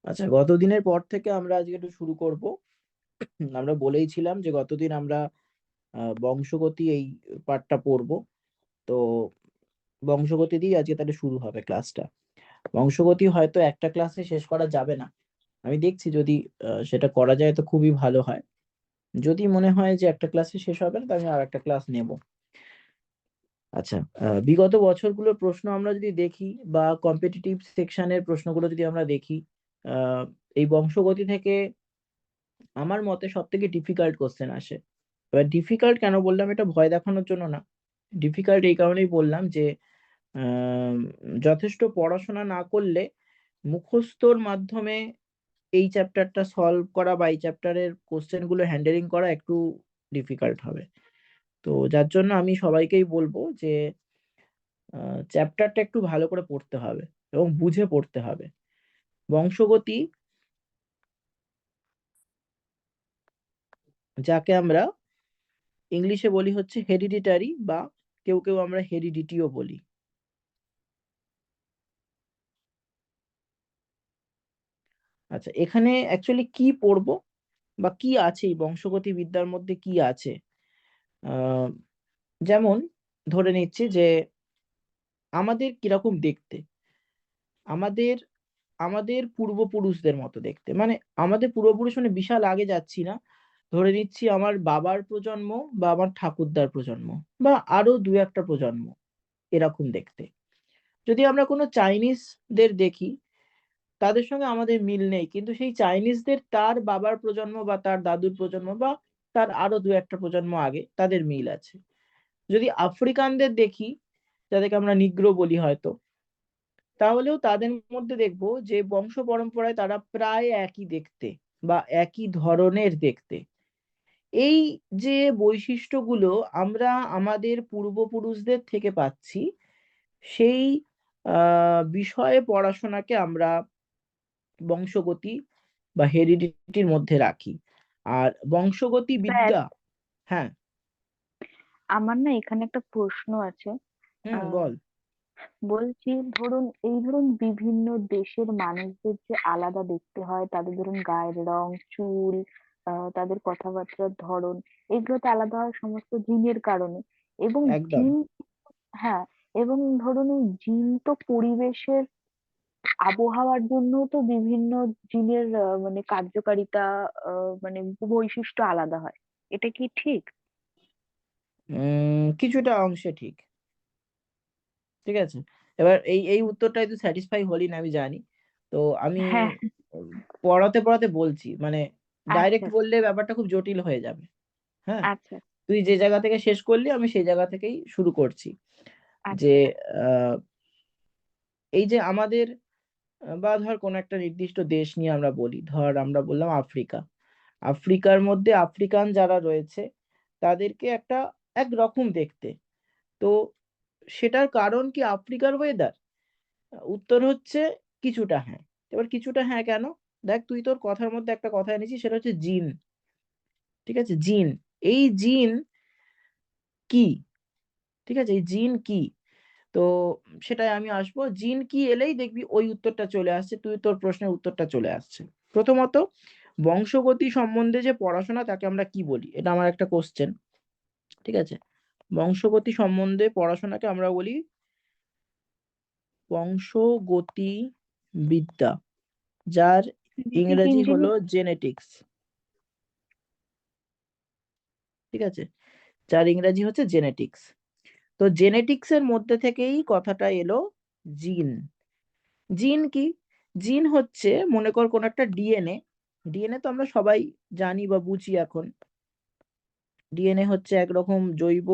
আচ্ছা, গতদিনের পর থেকে আমরা আজকে একটু শুরু করব। আমরা বলেইছিলাম যে গতদিন আমরা বংশগতি এই পার্টটা পড়বো। তো বংশগতি দিয়ে আজকে তাহলে শুরু হবে ক্লাসটা। বংশগতি হয়তো একটা ক্লাসে শেষ করা যাবে না, আমি দেখছি যদি সেটা করা যায় তো খুবই ভালো হয়। যদি মনে হয় যে একটা ক্লাসে শেষ হবে না, তাহলে আমি আর একটা ক্লাস নেব। আচ্ছা, বিগত বছরগুলোর প্রশ্ন আমরা যদি দেখি বা কম্পিটিটিভ সেকশনের প্রশ্নগুলো যদি আমরা দেখি, আহ, এই বংশগতি থেকে আমার মতে সব থেকে ডিফিকাল্ট কোশ্চেন আসে। এবার ডিফিকাল্ট কেন বললাম, এটা ভয় দেখানোর জন্য না। ডিফিকাল্ট এই কারণেই বললাম যে আম, যথেষ্ট পড়াশোনা না করলে মুখস্থর মাধ্যমে এই চ্যাপ্টারটা সলভ করা বা এই চ্যাপ্টারের কোশ্চেন গুলো হ্যান্ডেলিং করা একটু ডিফিকাল্ট হবে। তো যার জন্য আমি সবাইকেই বলবো যে চ্যাপ্টারটা একটু ভালো করে পড়তে হবে এবং বুঝে পড়তে হবে। বংশগতি, যাকে আমরা ইংলিশে বলি হচ্ছে হেরিডিটারি, বা কেউ কেউ আমরা হেরিডিটিও বলি। আচ্ছা, এখানে অ্যাকচুয়ালি কি পড়বো বা কি আছে এই বংশগতি বিদ্যার মধ্যে কি আছে? আহ যেমন ধরে নিচ্ছি যে আমাদের কিরকম দেখতে, আমাদের আমাদের পূর্বপুরুষদের মতো দেখতে, মানে আমাদের পূর্বপুরুষ মানে বিশাল আগে যাচ্ছি না, ধরে নিচ্ছি আমার বাবার প্রজন্ম বা আমার ঠাকুরদার প্রজন্ম বা আরো দু একটা প্রজন্ম এরকম দেখতে। যদি আমরা কোনো চাইনিজদের দেখি, তাদের সঙ্গে আমাদের মিল নেই, কিন্তু সেই চাইনিজদের তার বাবার প্রজন্ম বা তার দাদুর প্রজন্ম বা তার আরো দু একটা প্রজন্ম আগে তাদের মিল আছে। যদি আফ্রিকানদের দেখি, যাদেরকে আমরা নিগ্রো বলি হয়তো, তাহলেও তাদের মধ্যে দেখবো যে বংশ পরম্পরায় তারা প্রায় একই দেখতে বা একই ধরনের দেখতে। এই যে বৈশিষ্ট্যগুলো আমরা আমাদের পূর্বপুরুষদের থেকে পাচ্ছি, সেই বিষয়ে পড়াশোনাকে আমরা বংশগতি বা হেরিডিটির মধ্যে রাখি। আর বংশগতি দেখ, বিদ্যা। হ্যাঁ। আমার না এখানে একটা প্রশ্ন আছে। হুম, আহ বল। বলছি, ধরুন বিভিন্ন দেশের মানুষদের যে আলাদা দেখতে হয়, তাদের ধরুন গায়ের রং, চুল, তাদের কথাবার্তার ধরন, এগুলো তো আলাদা হয় সমস্ত জিনের কারণে। এবং একদম। জিন, হ্যাঁ, এবং ধরুন এই জিন তো পরিবেশের আবহাওয়ার জন্য তো বিভিন্ন জিনের মানে কার্যকারিতা, মানে বৈশিষ্ট্য আলাদা হয়। এটা কি ঠিক? কিছুটা অংশে ঠিক। ঠিক আছে। এবার এই এই উত্তরটাই তুই স্যাটিসফাই হলি না, আমি জানি। তো আমি হ্যাঁ। উম, পড়াতে পড়াতে বলছি, মানে ডাইরেক্ট আচ্ছা, বললে ব্যাপারটা খুব জটিল হয়ে যাবে। হ্যাঁ। আচ্ছা, তুই যে জায়গা থেকে শেষ করলি আমি সেই জায়গা থেকেই শুরু করছি। যে আচ্ছা। আহ, এই যে আমাদের বা ধর কোন একটা নির্দিষ্ট দেশ নিয়ে আমরা বলি, ধর আমরা বললাম আফ্রিকা। আফ্রিকার মধ্যে আফ্রিকান যারা রয়েছে তাদেরকে একটা একরকম দেখতে। তো সেটার কারণ কি আফ্রিকার ওয়েদার? উত্তর হচ্ছে কিছুটা হ্যাঁ। এবার কিছুটা হ্যাঁ কেন? দেখ, তুই তোর কথার মধ্যে একটা কথা এনেছিস, সেটা হচ্ছে জিন। ঠিক আছে, জিন। এই জিন কি? ঠিক আছে, এই জিন কি? তো সেটাই আমি আসবো। জিন কি এলেই দেখবি ওই উত্তরটা চলে আসছে, তুই তোর প্রশ্নের উত্তরটা চলে আসছে। প্রথমত, বংশগতি সম্বন্ধে যে পড়াশোনা তাকে আমরা কি বলি, এটা আমার একটা কোশ্চেন। ঠিক আছে, বংশগতি সম্বন্ধে পড়াশোনাকে আমরা বলি বংশগতি বিদ্যা, যার জেনেটিক ইংরেজি হলো ইঞ্জিনিয়ার। জেনেটিক্স। ঠিক আছে, যার ইংরেজি হচ্ছে জেনেটিক্স। তো জেনেটিক্স এর মধ্যে থেকেই কথাটা এলো জিন। জিন কি? জিন হচ্ছে, মনে কর কোন একটা ডিএনএ। ডিএনএ তো আমরা সবাই জানি বা বুঝি এখন। ডিএনএ হচ্ছে একরকম জৈব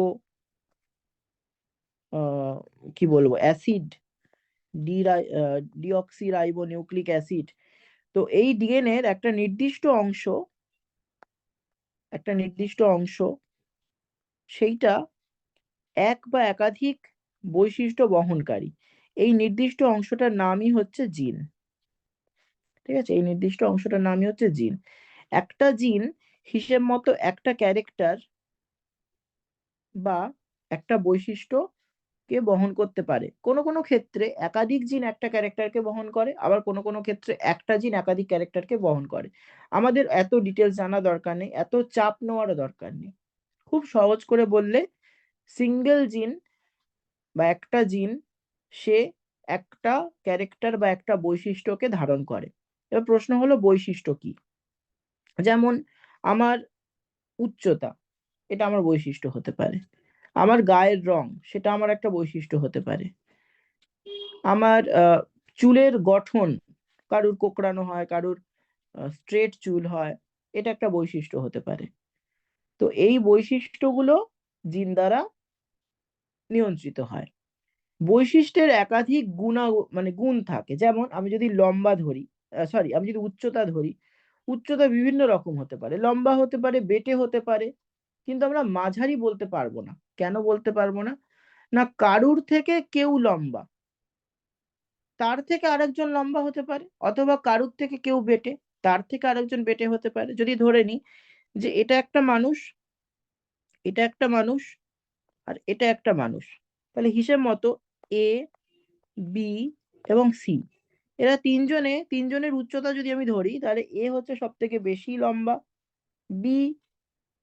আহ কি বলবো, acid, deoxy ribo nucleic acid. তো এই ডিএনএ এর একটা নির্দিষ্ট অংশ সেইটা এক বা একাধিক বৈশিষ্ট্য বহনকারী। এই নির্দিষ্ট অংশটার নামই হচ্ছে জিন। ঠিক আছে, এই নির্দিষ্ট অংশটার নামই হচ্ছে জিন। একটা জিন হিসেব মতো একটা ক্যারেক্টার বা একটা বৈশিষ্ট্য কে বহন করতে পারে। কোনো কোনো ক্ষেত্রে একাধিক জিন একটা ক্যারেক্টারকে বহন করে, আবার কোনো কোনো ক্ষেত্রে একটা জিন একাধিক ক্যারেক্টারকে বহন করে। আমাদের এত ডিটেলস জানা দরকার নেই, এত চাপ নেওয়ারও দরকার নেই। খুব সহজ করে বললে সিঙ্গেল জিন বা একটা জিন সে একটা ক্যারেক্টার বা একটা বৈশিষ্ট্যকে ধারণ করে। এবার প্রশ্ন হলো বৈশিষ্ট্য কি? যেমন আমার উচ্চতা, এটা আমার বৈশিষ্ট্য হতে পারে। আমার গায়ের রং, সেটা আমার একটা বৈশিষ্ট্য হতে পারে। আমার চুলের গঠন, কারুর কোঁকড়ানো হয়, কারুর স্ট্রেট চুল হয়, এটা একটা বৈশিষ্ট্য হতে পারে। তো এই বৈশিষ্ট্যগুলো জিন দ্বারা নিয়ন্ত্রিত হয়। বৈশিষ্ট্যের একাধিক মানে গুণ থাকে। যেমন আমি যদি লম্বা ধরি, আমি যদি উচ্চতা ধরি, উচ্চতা বিভিন্ন রকম হতে পারে, লম্বা হতে পারে, বেঁটে হতে পারে, কিন্তু আমরা মাঝারি বলতে পারবো না। কেন বলতে পারবো না? না, কারুর থেকে কেউ লম্বা, তার থেকে আরেকজন লম্বা হতে পারে, অথবা কারুর থেকে কেউ বেঁটে, তার থেকে আরেকজন বেঁটে হতে পারে। যদি ধরে নিই যে এটা একটা মানুষ, এটা একটা মানুষ, আর এটা একটা মানুষ, তাহলে হিসেব মতো এ, বি এবং সি, এরা তিনজনের উচ্চতা যদি আমি ধরি, তাহলে এ হচ্ছে সব থেকে বেশি লম্বা, বি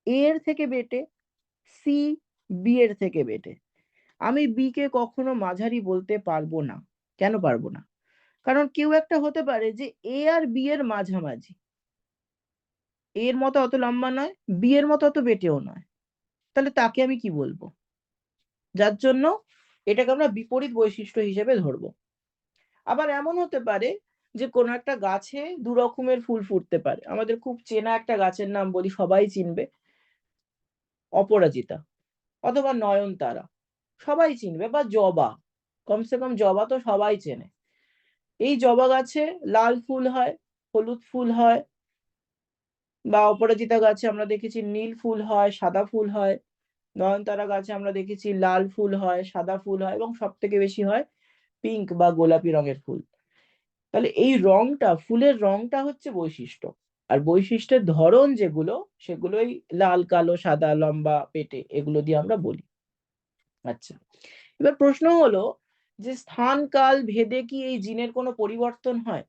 এর থেকে বেটে, সি বি এর থেকে বেটে। আমি বি কে কখনো মাঝারি বলতে পারবো না। কেন পারবো না? কারণ কেউ একটা হতে পারে যে এ আর বি এর মাঝামাঝি, এর মতো অত লম্বা নয়, বি এর মতো অত বেটেও নয়, তাহলে তাকে আমি কি বলবো? যার জন্য এটাকে আমরা বিপরীত বৈশিষ্ট্য হিসেবে ধরবো। আবার এমন হতে পারে যে কোনো একটা গাছে দু রকমের ফুল ফুটতে পারে। আমাদের খুব চেনা একটা গাছের নাম বলি, সবাই চিনবে, অপরাজিতা অথবা নয়নতারা, সবাই চিনবে, বা জবা, কমসে কম জবা তো সবাই চেনে। এই জবা গাছে লাল ফুল হয়, হলুদ ফুল হয়, বা অপরাজিতা গাছে আমরা দেখেছি নীল ফুল হয়, সাদা ফুল হয়। নয়নতারা গাছে আমরা দেখেছি লাল ফুল হয়, সাদা ফুল হয়, এবং সব থেকে বেশি হয় পিঙ্ক বা গোলাপি রঙের ফুল। তাহলে এই রংটা, ফুলের রংটা হচ্ছে বৈশিষ্ট্য। আর বৈশিষ্ট্যের ধরন যেগুলো, সেগুলোই লাল, কালো, সাদা, লম্বা, পেটে, এগুলো দিয়ে আমরা বলি। আচ্ছা, এবার প্রশ্ন হলো যে স্থান কাল ভেদে কি এই জিনের কোনো পরিবর্তন হয়?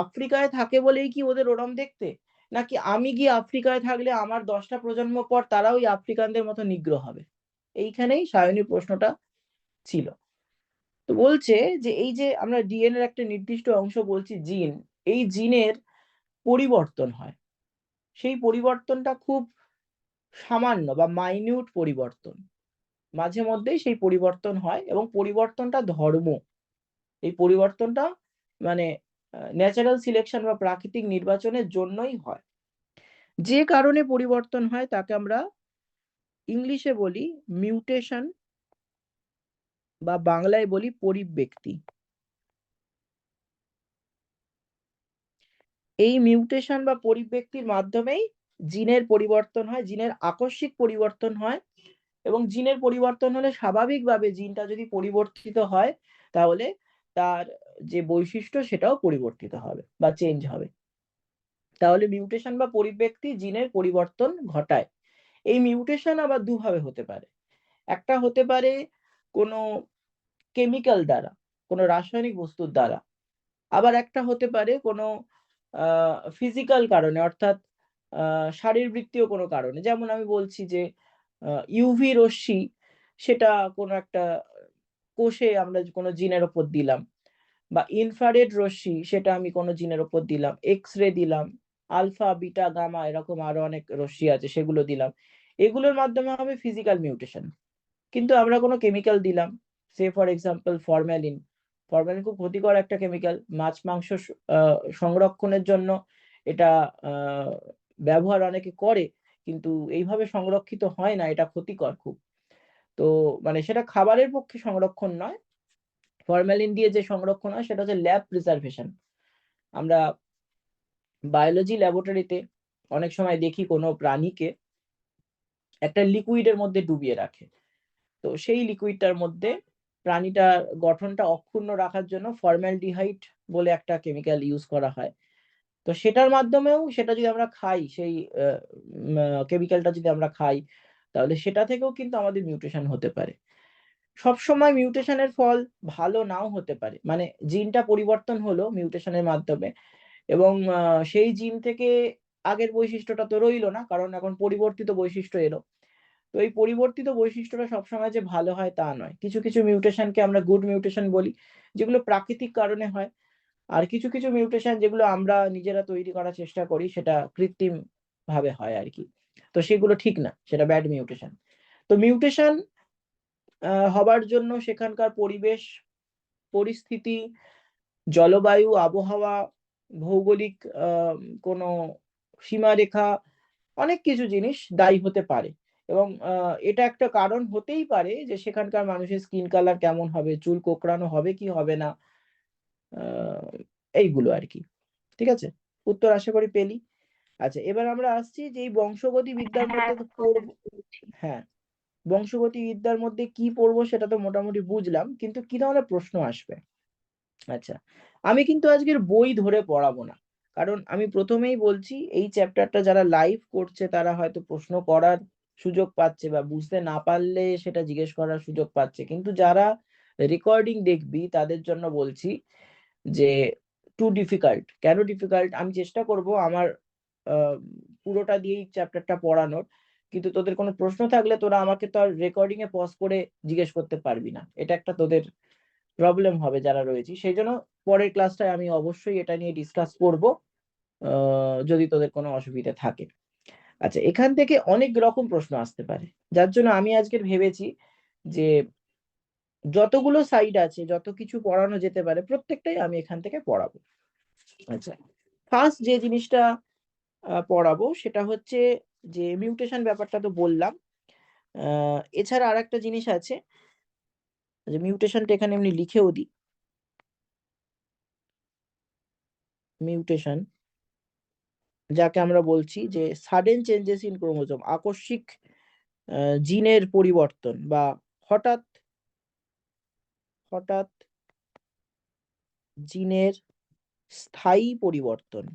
আফ্রিকায় থাকে বলেই কি ওদের ওরম দেখতে? নাকি আমি গিয়ে আফ্রিকায় থাকলে আমার 10টা প্রজন্ম পর তারাও ওই আফ্রিকানদের মতো নিগ্রো হবে? এইখানেই সায়নীর প্রশ্নটা ছিল। তো বলছে যে এই যে আমরা ডিএনএ এর একটা নির্দিষ্ট অংশ বলছি জিন, এই জিনের পরিবর্তন হয়। সেই পরিবর্তনটা খুব সামান্য বা মাইনিউট পরিবর্তন, মাঝে মধ্যেই সেই পরিবর্তন হয়, এবং পরিবর্তনটা ধর্ম। এই পরিবর্তনটা মানে ন্যাচারাল সিলেকশন বা প্রাকৃতিক নির্বাচনের জন্যই হয়। যে কারণে পরিবর্তন হয় তাকে আমরা ইংলিশে বলি মিউটেশন, বা বাংলায় বলি পরিব্যক্তি। এই মিউটেশন বা পরিব্যক্তির মাধ্যমেই জিনের পরিবর্তন হয়, জিনের আকস্মিক পরিবর্তন হয়। এবং জিনের পরিবর্তন হলে স্বাভাবিকভাবে জিনটা যদি পরিবর্তিত হয়, তাহলে তার যে বৈশিষ্ট্য সেটাও পরিবর্তিত হবে বা চেঞ্জ হবে। তাহলে মিউটেশন বা পরিব্যক্তি জিনের পরিবর্তন ঘটায়। এই মিউটেশন আবার দুভাবে হতে পারে। একটা হতে পারে কোনো কেমিক্যাল দ্বারা, কোনো রাসায়নিক বস্তুর দ্বারা। আবার একটা হতে পারে কোনো ফিজিক্যাল কারণে, অর্থাৎ শারীরবৃত্তীয় কোনো কারণে। যেমন আমি বলছি যে ইউভি রশ্মি, সেটা কোনো একটা কোষে আমরা কোনো জিনের উপর দিলাম, বা ইনফ্রারেড রশ্মি, সেটা আমি কোনো জিনের উপর দিলাম, এক্স-রে দিলাম, আলফা, বিটা, গামা, এরকম আরো অনেক রশ্মি আছে, সেগুলো দিলাম। এগুলোর মাধ্যমে হবে ফিজিক্যাল মিউটেশন। কিন্তু আমরা কোনো কেমিক্যাল দিলাম, সে ফর এক্সাম্পল ফরম্যালিন। ফরম্যালিন খুব ক্ষতিকর একটা কেমিক্যাল, মাছ মাংস সংরক্ষণের জন্য এটা ব্যবহার অনেকে করে, কিন্তু এইভাবে সংরক্ষিত হয় না, এটা ক্ষতিকর খুব। তো মানে সেটা খাবারের পক্ষে সংরক্ষণ নয়, ফরম্যালিন দিয়ে যে সংরক্ষণ হয় সেটা হচ্ছে ল্যাব প্রিজার্ভেশন। আমরা বায়োলজি ল্যাবরেটরিতে অনেক সময় দেখি কোনো প্রাণীকে একটা লিকুইডের মধ্যে ডুবিয়ে রাখে। তো সেই লিকুইডটার মধ্যে প্রাণীটার গঠনটা অক্ষুণ্ণ রাখার জন্য ফর্মালডিহাইড বলে একটা কেমিক্যাল ইউজ করা হয়। তো সেটার মাধ্যমেও, সেটা যদি আমরা খাই, সেই কেমিক্যালটা যদি আমরা খাই, তাহলে সেটা থেকেও কিন্তু আমাদের মিউটেশন হতে পারে। সবসময় মিউটেশনের ফল ভালো নাও হতে পারে, মানে জিনটা পরিবর্তন হলো মিউটেশনের মাধ্যমে, এবং সেই জিন থেকে আগের বৈশিষ্ট্যটা তো রইলো না, কারণ এখন পরিবর্তিত বৈশিষ্ট্য এলো। তো এই পরিবর্তিত বৈশিষ্ট্যটা সবসময় যে ভালো হয় তা নয়। কিছু কিছু মিউটেশনকে আমরা গুড মিউটেশন বলি, যেগুলো প্রাকৃতিক কারণে হয়। আর কিছু কিছু মিউটেশন যেগুলো আমরা নিজেরা তৈরি করার চেষ্টা করি, সেটা কৃত্রিম ভাবে হয় আর কি। তো সেগুলো ঠিক না, সেটা ব্যাড মিউটেশন। তো মিউটেশন হবার জন্য সেখানকার পরিবেশ পরিস্থিতি, জলবায়ু, আবহাওয়া, ভৌগোলিক কোনো সীমারেখা, অনেক কিছু জিনিস দায়ী হতে পারে। এবং এটা একটা কারণ হতেই পারে যে সেখানকার মানুষের স্কিন কালার কেমন হবে, চুল কোঁকড়ানো হবে কি হবে না, আহ, এইগুলো আর কি। ঠিক আছে, উত্তর আশা করি পেলি। আচ্ছা, এবার আমরা আসছি যে এই বংশগতি বিদ্যার হ্যাঁ, মধ্যে তো এখন পড়বো। বুঝছি। হ্যাঁ, বংশগতি বিদ্যার মধ্যে কি পড়বো সেটা তো মোটামুটি বুঝলাম, কিন্তু কি ধরনের প্রশ্ন আসবে। আচ্ছা, আমি কিন্তু আজকের বই ধরে পড়াবো না, কারণ আমি প্রথমেই বলছি এই চ্যাপ্টারটা যারা লাইভ করছে তারা হয়তো প্রশ্ন করার সুযোগ পাচ্ছে, বা বুঝতে না পারলে সেটা জিজ্ঞেস করার সুযোগ পাচ্ছে, কিন্তু যারা রেকর্ডিং দেখবি তাদের জন্য বলছি যে টু ডিফিকাল্ট। কেন ডিফিকাল্ট? আমি চেষ্টা করব আমার আহ, পুরোটা দিয়েই চ্যাপ্টারটা পড়ানোর, কিন্তু তোদের কোনো প্রশ্ন থাকলে তোরা আমাকে তো আর রেকর্ডিং এ পজ করে জিজ্ঞেস করতে পারবি না, এটা একটা তোদের প্রবলেম হবে যারা রয়েছি। সেই জন্য পরের ক্লাসটায় আমি অবশ্যই এটা নিয়ে ডিসকাস করব, যদি তোদের কোনো অসুবিধা থাকে। আচ্ছা, এখান থেকে অনেক রকম প্রশ্ন আসতে পারে, যার জন্য আমি আজকে ভেবেছি যে যতগুলো সাইড আছে, যত কিছু পড়ানো যেতে পারে প্রত্যেকটাই আমি এখান থেকে পড়াবো। আচ্ছা, ফার্স্ট যে জিনিসটা পড়াবো সেটা হচ্ছে যে মিউটেশন ব্যাপারটা তো বললাম। এছাড়া আর একটা জিনিস আছে, যে মিউটেশনটা এখানে এমনি লিখেও দিই। মিউটেশন যাকে আমরা বলছি যে সাডেন চেঞ্জেস ইন ক্রোমোজোম, আকস্মিক জিনের পরিবর্তন, বা হঠাৎ হঠাৎ জিনের স্থায়ী পরিবর্তন।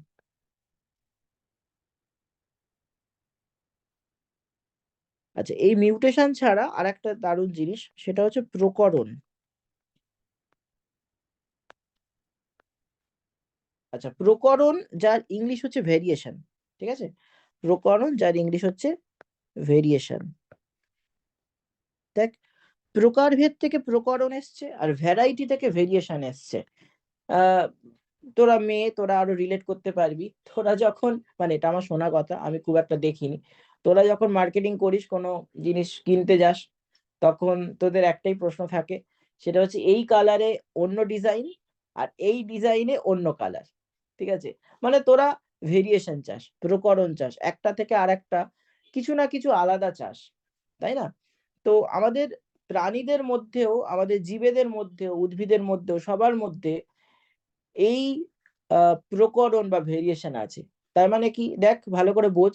আচ্ছা, এই মিউটেশন ছাড়া আর একটা দারুণ জিনিস, সেটা হচ্ছে প্রকরণ। আচ্ছা, প্রকরণ যার ইংলিশ হচ্ছে ভেরিয়েশন। ঠিক আছে, প্রকরণ যার ইংলিশ হচ্ছে ভেরিয়েশন। দেখ, প্রকারভেদ থেকে প্রকরণ এসছে, আর ভ্যারাইটি থেকে ভেরিয়েশন এসছে। আহ তোরা মেয়ে, তোরা আরো রিলেট করতে পারবি। তোরা যখন, মানে এটা আমার শোনা কথা, আমি খুব একটা দেখিনি, তোরা যখন মার্কেটিং করিস, কোনো জিনিস কিনতে যাস, তখন তোদের একটাই প্রশ্ন থাকে, সেটা হচ্ছে এই কালারে অন্য ডিজাইন, আর এই ডিজাইনে অন্য কালার। ঠিক আছে, মানে তোরা ভেরিয়েশন চাস, প্রকরণ চাস, একটা থেকে আর একটা কিছু না কিছু আলাদা চাস, তাই না? তো আমাদের প্রাণীদের মধ্যেও, আমাদের জীবেদের মধ্যেও, উদ্ভিদের মধ্যেও, সবার মধ্যে এই প্রকরণ বা ভেরিয়েশন আছে। তার মানে কি, দেখ ভালো করে বোঝ,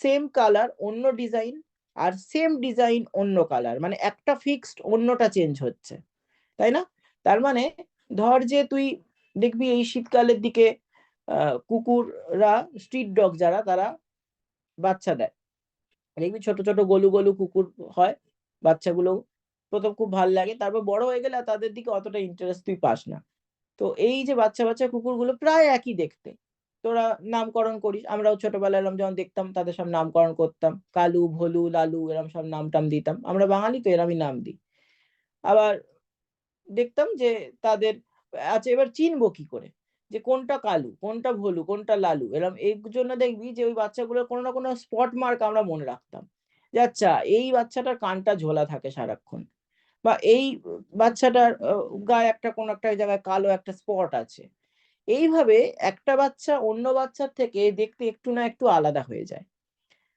সেম কালার অন্য ডিজাইন, আর সেম ডিজাইন অন্য কালার, মানে একটা ফিক্সড, অন্যটা চেঞ্জ হচ্ছে, তাই না? তার মানে ধর যে তুই দেখবি এই শীতকালের দিকে কুকুররা, স্ট্রিট ডগ যারা, তারা বাচ্চা দেয়। দেখবি ছোট ছোট গলু গলু কুকুর হয়, বাচ্চাগুলো প্রথম খুব ভাল লাগে, তারপর বড় হয়ে গেলে আর তাদের দিকে অতটা ইন্টারেস্ট তুই পাস না। তো এই যে বাচ্চা বাচ্চা কুকুরগুলো প্রায় একই দেখতে, তোরা নামকরণ করিস, আমরাও ছোটবেলায় এরম যখন দেখতাম তাদের সব নামকরণ করতাম, কালু, ভোলু, লালু, এরম সব নাম টাম দিতাম, আমরা বাঙালি তো এরমই নাম দিই। আবার দেখতাম যে তাদের, আচ্ছা এবার চিনবো কি করে যে কোনটা কালু, কোনটা ভোলু, কোনটা লালু, এরম এই জন্য দেখবি যে ওই বাচ্চাগুলোর কোনো না কোনো স্পট মার্ক আমরা মনে রাখতাম, যে আচ্ছা এই বাচ্চাটার কানটা ঝোলা থাকে সারাক্ষণ, বা এই বাচ্চাটার গায়ে একটা কোনো একটা জায়গায় কালো একটা স্পট আছে। এইভাবে একটা বাচ্চা অন্য বাচ্চার থেকে দেখতে একটু না একটু আলাদা হয়ে যায়।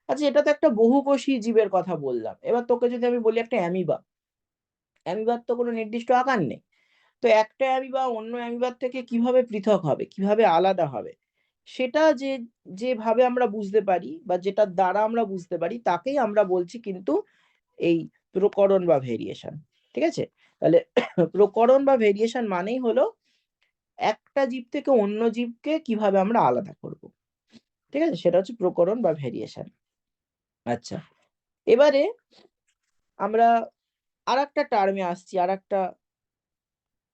আচ্ছা, এটা তো একটা বহুকোষী জীবের কথা বললাম, এবার তোকে যদি আমি বলি একটা অ্যামিবা, অ্যামিবার তো কোনো নির্দিষ্ট আকার নেই। তো একটা অ্যামিবা অন্য অ্যামিবার থেকে কিভাবে পৃথক হবে, কিভাবে আলাদা হবে, সেটা যেভাবে আমরা বুঝতে পারি, বা যেটার দ্বারা আমরা বুঝতে পারি, তাকেই আমরা বলছি কিন্তু এই প্রকরণ বা ভেরিয়েশন। ঠিক আছে, তাহলে প্রকরণ বা ভেরিয়েশন মানেই হলো একটা জীব থেকে অন্য জীবকে কিভাবে আমরা আলাদা করব। ঠিক আছে, সেটা হচ্ছে প্রকরণ বা ভেরিয়েশন। আচ্ছা, এবারে আমরা আর একটা টার্মে আসছি, আর একটা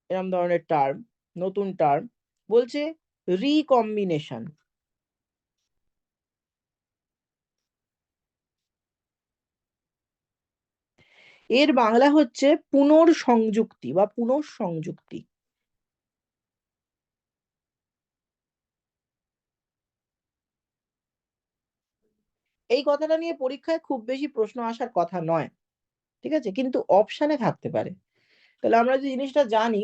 এরম ধরনের টার্ম, নতুন টার্ম বলছে রিকম্বিনেশন। এর বাংলা হচ্ছে পুনর্সংযুক্তি বা পুনঃসংযুক্তি। এই কথাটা নিয়ে পরীক্ষায় খুব বেশি প্রশ্ন আসার কথা নয়, ঠিক আছে, কিন্তু অপশানে থাকতে পারে। তাহলে আমরা যে জিনিসটা জানি,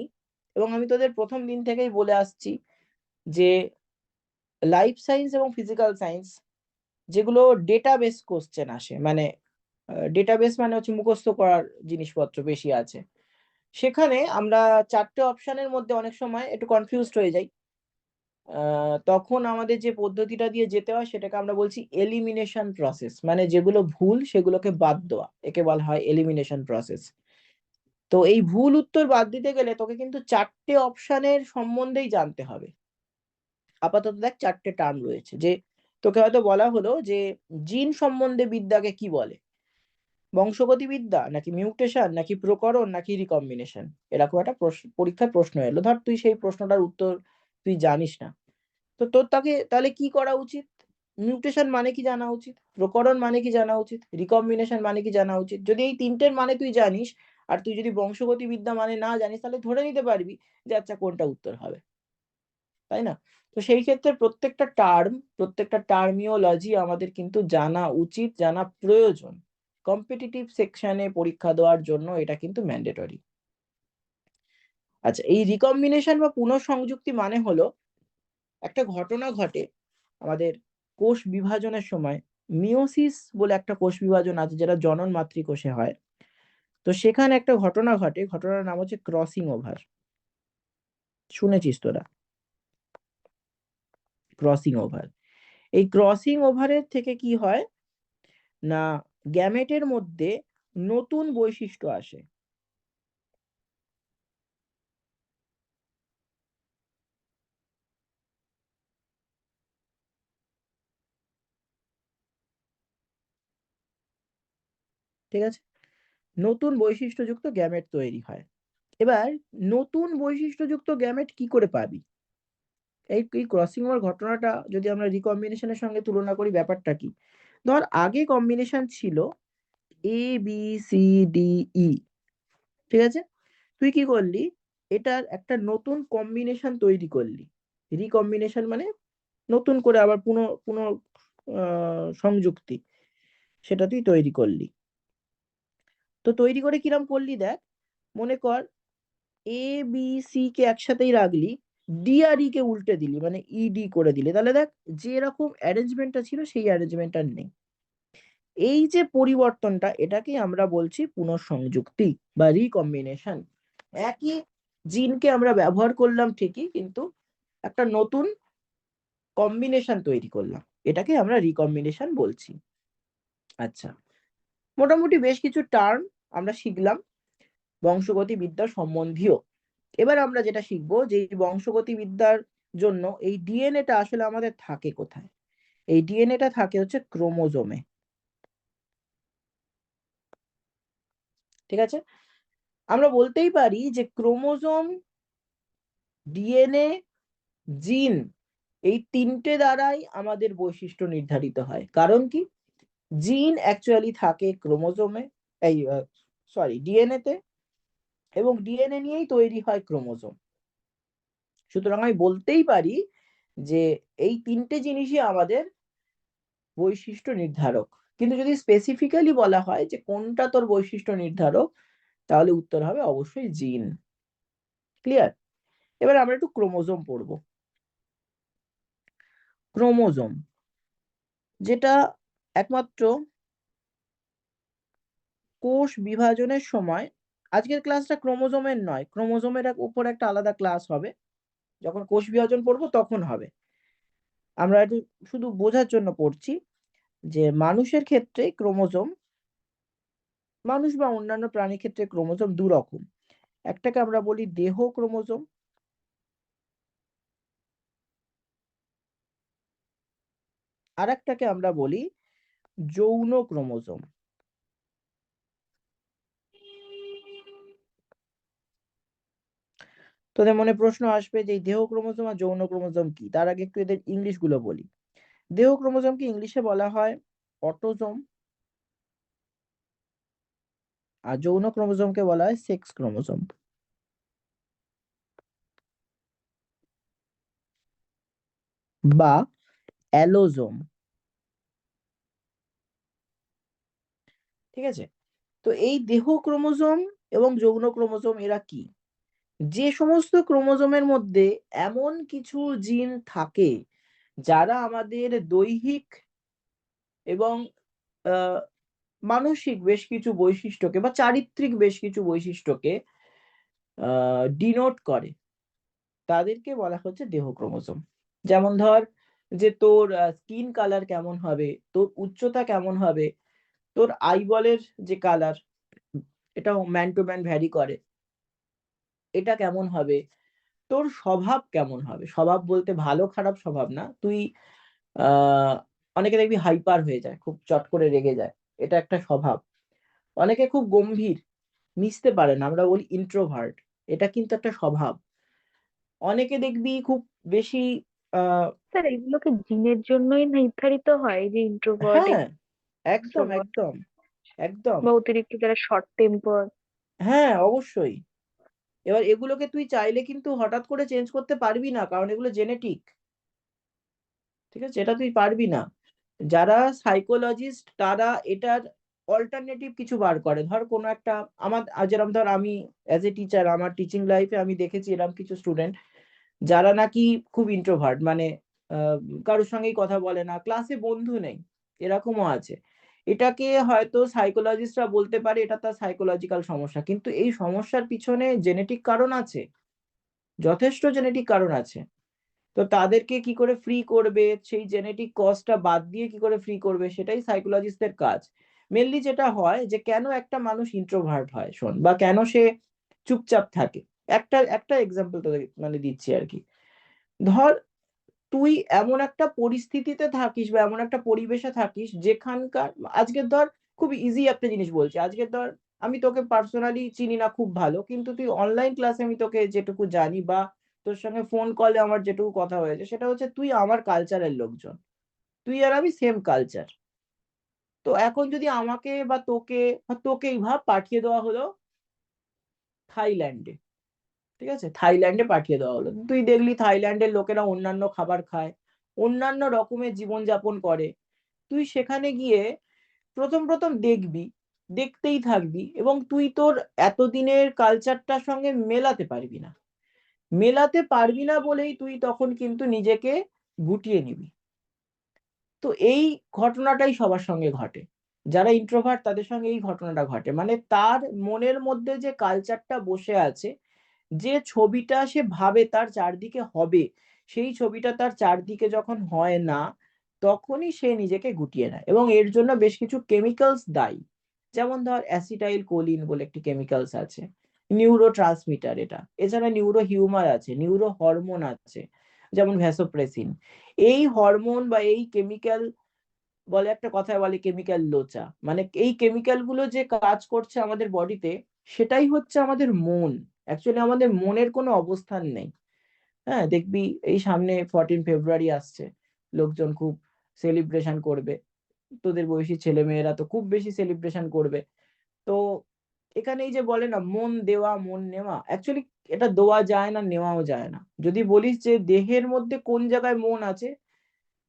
এবং আমি তোদের প্রথম দিন থেকেই বলে আসছি যে লাইফ সায়েন্স এবং ফিজিক্যাল সায়েন্স যেগুলো ডেটাবেস কোশ্চেন আসে, মানে ডেটাবেস মানে হচ্ছে মুখস্থ করার জিনিসপত্র বেশি আছে, সেখানে আমরা চারটে অপশনের মধ্যে অনেক সময় একটু কনফিউজড হয়ে যাই। তখন আমাদের যে পদ্ধতিটা দিয়ে যেতে হয় সেটাকে আমরা বলছি এলিমিনেশন প্রসেস, মানে যেগুলো ভুল সেগুলোকে বাদ দেওয়া, একে বলা হয় এলিমিনেশন প্রসেস। তো এই ভুল উত্তর বাদ দিতে গেলে তোকে কিন্তু চারটে অপশনের সম্বন্ধেই জানতে হবে। আপাতত দেখ চারটে টার্ম রয়েছে, যে তোকে হয়তো বলা হলো যে জিন সম্বন্ধে বিদ্যাকে কি বলে, বংশগতি বিদ্যা নাকি মিউটেশন নাকি প্রকরণ নাকি রিকম্বিনেশন, এরকম একটা পরীক্ষার প্রশ্ন এলো, ধর তুই সেই প্রশ্নটার উত্তর তুই জানিস না, তো তোর তাকে তাহলে কি করা উচিত? মিউটেশন মানে কি জানা উচিত, প্রকরণ মানে কি জানা উচিত, রিকম্বিনেশন মানে কি জানা উচিত। যদি এই তিনটের মানে তুই জানিস, আর তুই যদি বংশগতি বিদ্যা মানে না জানিস, তাহলে ধরে নিতে পারবি যে আচ্ছা কোনটা উত্তর হবে, তাই না? তো সেই ক্ষেত্রে প্রত্যেকটা টার্ম, প্রত্যেকটা টার্মিওলজি আমাদের কিন্তু জানা উচিত, জানা প্রয়োজন। কম্পিটিটিভ সেকশনে পরীক্ষা দেওয়ার জন্য এটা কিন্তু ম্যান্ডেটরি। আচ্ছা, এই রিকম্বিনেশন বা পুনঃসংযুক্তি মানে হলো একটা ঘটনা ঘটে আমাদের কোষ বিভাজনের সময়। মিওসিস বলে একটা কোষ বিভাজন আছে যেটা জনন মাতৃকোষে হয়। তো সেখানে একটা ঘটনা ঘটে, ঘটনার নাম হচ্ছে ক্রসিং ওভার। শুনেছিস তোরা ক্রসিং ওভার? এই ক্রসিং ওভারের থেকে কি হয় না, গ্যামেটের মধ্যে নতুন বৈশিষ্ট্য আসে। ঠিক আছে, নতুন বৈশিষ্ট্যযুক্ত গ্যামেট তৈরি হয়। এবার নতুন বৈশিষ্ট্যযুক্ত গ্যামেট কি করে পাবি? এই এই ক্রসিং ওভার ঘটনাটা যদি আমরা রিকম্বিনেশনের সঙ্গে তুলনা করি, ব্যাপারটা কি? ধর আগে কম্বিনেশন ছিল ABCDE, ঠিক আছে, তুই কি করলি, এটার একটা নতুন কম্বিনেশন তৈরি করলি। রিকম্বিনেশন মানে নতুন করে আবার পুনঃ পুনঃ সংযুক্তি, সেটা তুই তৈরি করলি। তো তৈরি করে কিরম করলি দেখ, মনে কর ABC কে একসাথেই রাখলি, ডি আর ই কে উল্টে দিলি, মানে ED করে দিলি, তাহলে দেখ যে এরকম অ্যারেঞ্জমেন্টটা ছিল সেই অ্যারেঞ্জমেন্ট আর নেই। এই যে পরিবর্তনটা, এটাকেই আমরা বলছি পুনঃসংযুক্তি বা রিকম্বিনেশন। একই জিনকে আমরা ব্যবহার করলাম ঠিকই, কিন্তু একটা নতুন কম্বিনেশন তৈরি করলাম, এটাকে আমরা রিকম্বিনেশন বলছি। আচ্ছা, মোটামুটি বেশ কিছু টার্ম আমরা শিখলাম বংশগতি বিদ্যা সম্বন্ধীয়। এবার আমরা যেটা শিখবো যে এই বংশগতি বিদ্যার জন্য এই ডিএনএটা আসলে আমাদের থাকে কোথায়। এই ডিএনএটা থাকে হচ্ছে ক্রোমোজোমে, ঠিক আছে। আমরা বলতেই পারি যে ক্রোমোজোম, ডিএনএ, জিন, এই তিনটে দ্বারাই আমাদের বৈশিষ্ট্য নির্ধারিত হয়। কারণ কি, জিন অ্যাকচুয়ালি থাকে ক্রোমোজোমে, এই সরি ডিএনএ তে, এবং ডিএনএ নিয়েই তৈরি হয় ক্রোমোজোম। সুতরাং আমি বলতেই পারি যে এই তিনটে জিনিসই আমাদের বৈশিষ্ট্য নির্ধারক। কিন্তু যদি স্পেসিফিক্যালি বলা হয় যে কোনটা তোর বৈশিষ্ট্য নির্ধারক, তাহলে উত্তর হবে অবশ্যই জিন। ক্লিয়ার? এবার আমরা একটু ক্রোমোজোম পড়বো। ক্রোমোজোম যেটা একমাত্র কোষ বিভাজনের সময়, আজকের ক্লাসটা ক্রোমোজোমের নয়, ক্রোমোজোমের উপর একটা আলাদা ক্লাস হবে, যখন কোষ বিভাজন পড়বো তখন হবে। আমরা একটু শুধু বোঝার জন্য পড়ছি যে মানুষের ক্ষেত্রে ক্রোমোজোম, মানুষ বা অন্যান্য প্রাণীর ক্ষেত্রে ক্রোমোজোম দু রকম। একটাকে আমরা বলি দেহ ক্রোমোজোম, আর একটাকে আমরা বলি যৌন ক্রোমোজোম। তোদের মনে প্রশ্ন আসবে যে এই দেহ ক্রোমোজোম আর যৌন ক্রোমোজোম কি। তার আগে একটু এদের ইংলিশ গুলো বলি। দেহ ক্রোমোজোমকে ইংলিশে বলা হয় অটোজোম, আর যৌন ক্রোমোজোমকে বলা হয় সেক্স ক্রোমোজোম বা অ্যালোজোম। ঠিক আছে। তো এই দেহ ক্রোমোজোম এবং যৌন ক্রোমোজোম এরা কি? যে সমস্ত ক্রোমোজোমের মধ্যে এমন কিছু জিন থাকে যারা আমাদের দৈহিক এবং আহ, মানসিক বেশ কিছু বৈশিষ্ট্যকে বা চারিত্রিক বেশ কিছু বৈশিষ্ট্যকে ডিনোট করে, তাদেরকে বলা হচ্ছে দেহ ক্রোমোজোম। যেমন ধর, যে তোর স্কিন কালার কেমন হবে, তোর উচ্চতা কেমন হবে, তোর আইবলের যে কালার, এটা ম্যান টু ম্যান ভ্যারি করে, এটা কেমন হবে, তোর স্বভাব কেমন হবে। স্বভাব বলতে ভালো খারাপ স্বভাব না, তুই আহ অনেকে দেখবি হাইপার হয়ে যায়, খুব চট করে রেগে যায়, এটা একটা স্বভাব। অনেকে খুব গম্ভীর, মিশতে পারে না, আমরা বলি ইন্ট্রোভার্ট, এটা কিন্তু একটা স্বভাব। অনেকে দেখবি খুব বেশি আহ স্যার, এগুলো কি জিনের জন্যই নির্ধারিত হয়, এই যে ইন্ট্রোভার্ট হ্যাঁ, একদম এক্সট্রোভার্ট একদম একদম। বা অতিরিক্ত যারা শর্ট টেম্পার? হ্যাঁ, অবশ্যই। এবার এগুলোকে তুই চাইলে কিন্তু হঠাৎ করে চেঞ্জ করতে পারবি না, কারণ এগুলো জেনেটিক। ঠিক আছে, এটা তুই পারবি না। যারা সাইকোলজিস্ট তারা এটার অল্টারনেটিভ কিছু বার করে। ধর কোনো একটা, আমার যেরকম ধর আমি অ্যাজ এ টিচার, আমার টিচিং লাইফে আমি দেখেছি এরকম কিছু স্টুডেন্ট যারা নাকি খুব ইন্ট্রোভার্ট, মানে আহ, কারোর সঙ্গেই কথা বলে না, ক্লাসে বন্ধু নেই, এরকমও আছে। এটাকে হয়তো সাইকোলজিস্টরা বলতে পারে এটা তার সাইকোলজিক্যাল সমস্যা, কিন্তু এই সমস্যার পিছনে জেনেটিক কারণ আছে, যথেষ্ট জেনেটিক কারণ আছে। তো তাদেরকে কি করে ফ্রি করবে, সেই জেনেটিক কজটা বাদ দিয়ে কি করে ফ্রি করবে, সেটাই সাইকোলজিস্টদের কাজ। মেনলি যেটা হয় যে কেন একটা মানুষ ইন্ট্রোভার্ট হয়, শোন, বা কেন সে চুপচাপ থাকে। একটা একটা এক্সাম্পল তোদের মানে দিচ্ছি আর কি। ধর, তুই এমন একটা পরিস্থিতিতে থাকিস বা এমন একটা পরিবেশে থাকিস যেখানকার, আজকে ধর, খুব ইজি একটা জিনিস বলছি, আজকে ধর আমি তোকে পার্সোনালি চিনি না খুব ভালো, কিন্তু তুই অনলাইন ক্লাসে আমি তোকে যেটুকু জানি, বা তোর সঙ্গে ফোন কলে আমার যেটুকু কথা হয়েছে, সেটা হচ্ছে তুই আমার কালচারের লোকজন, তুই আর আমি সেম কালচার। তো এখন যদি আমাকে বা তোকে, বা তোকেই ভাব, পাঠিয়ে দেওয়া হলো থাইল্যান্ডে। ঠিক আছে, থাইল্যান্ডে পাঠিয়ে দেওয়া হলো, তুই দেখলি থাইল্যান্ডের লোকেরা অন্যান্য খাবার খায়, অন্যান্য রকমের জীবনযাপন করে। তুই সেখানে গিয়ে প্রথম প্রথম দেখবি, দেখতেই থাকবি, এবং তুই তোর এতদিনের কালচারটার সঙ্গে মেলাতে পারবি না। মেলাতে পারবি না বলেই তুই তখন কিন্তু নিজেকে গুটিয়ে নিবি। তো এই ঘটনাটাই সবার সঙ্গে ঘটে, যারা ইন্ট্রোভার্ট তাদের সঙ্গে এই ঘটনাটা ঘটে, মানে তার মনের মধ্যে যে কালচারটা বসে আছে, যে ছবিটা সে ভাবে তার চারদিকে হবে, সেই ছবিটা তার চারদিকে যখন হয় না, তখনই সে নিজেকে গুটিয়ে নেয়। এবং এর জন্য বেশ কিছু কেমিক্যালস দায়ী। যেমন ধর অ্যাসিটাইল কোলিন বলে একটি কেমিক্যালস আছে, নিউরো ট্রান্সমিটার এটা। এছাড়া নিউরো হিউমার আছে, নিউরো হরমোন আছে, যেমন ভ্যাসোপ্রেসিন। এই হরমোন বা এই কেমিক্যাল, বলে একটা কথায় বলে কেমিক্যাল লোচা, মানে এই কেমিক্যাল গুলো যে কাজ করছে আমাদের বডিতে, সেটাই হচ্ছে আমাদের মন। অ্যাকচুয়ালি আমাদের মনের কোনো অবস্থান নেই। হ্যাঁ, দেখবি এই সামনে 14 ফেব্রুয়ারি আসছে, লোকজন খুব সেলিব্রেশন করবে, তোদের বয়সী ছেলে মেয়েরা তো খুব বেশি সেলিব্রেশন করবে। তো এখানে এই যে বলে না মন দেওয়া মন নেওয়া, অ্যাকচুয়ালি এটা দেওয়া যায় না, নেওয়াও যায় না। যদি বলিস যে দেহের মধ্যে কোন জায়গায় মন আছে,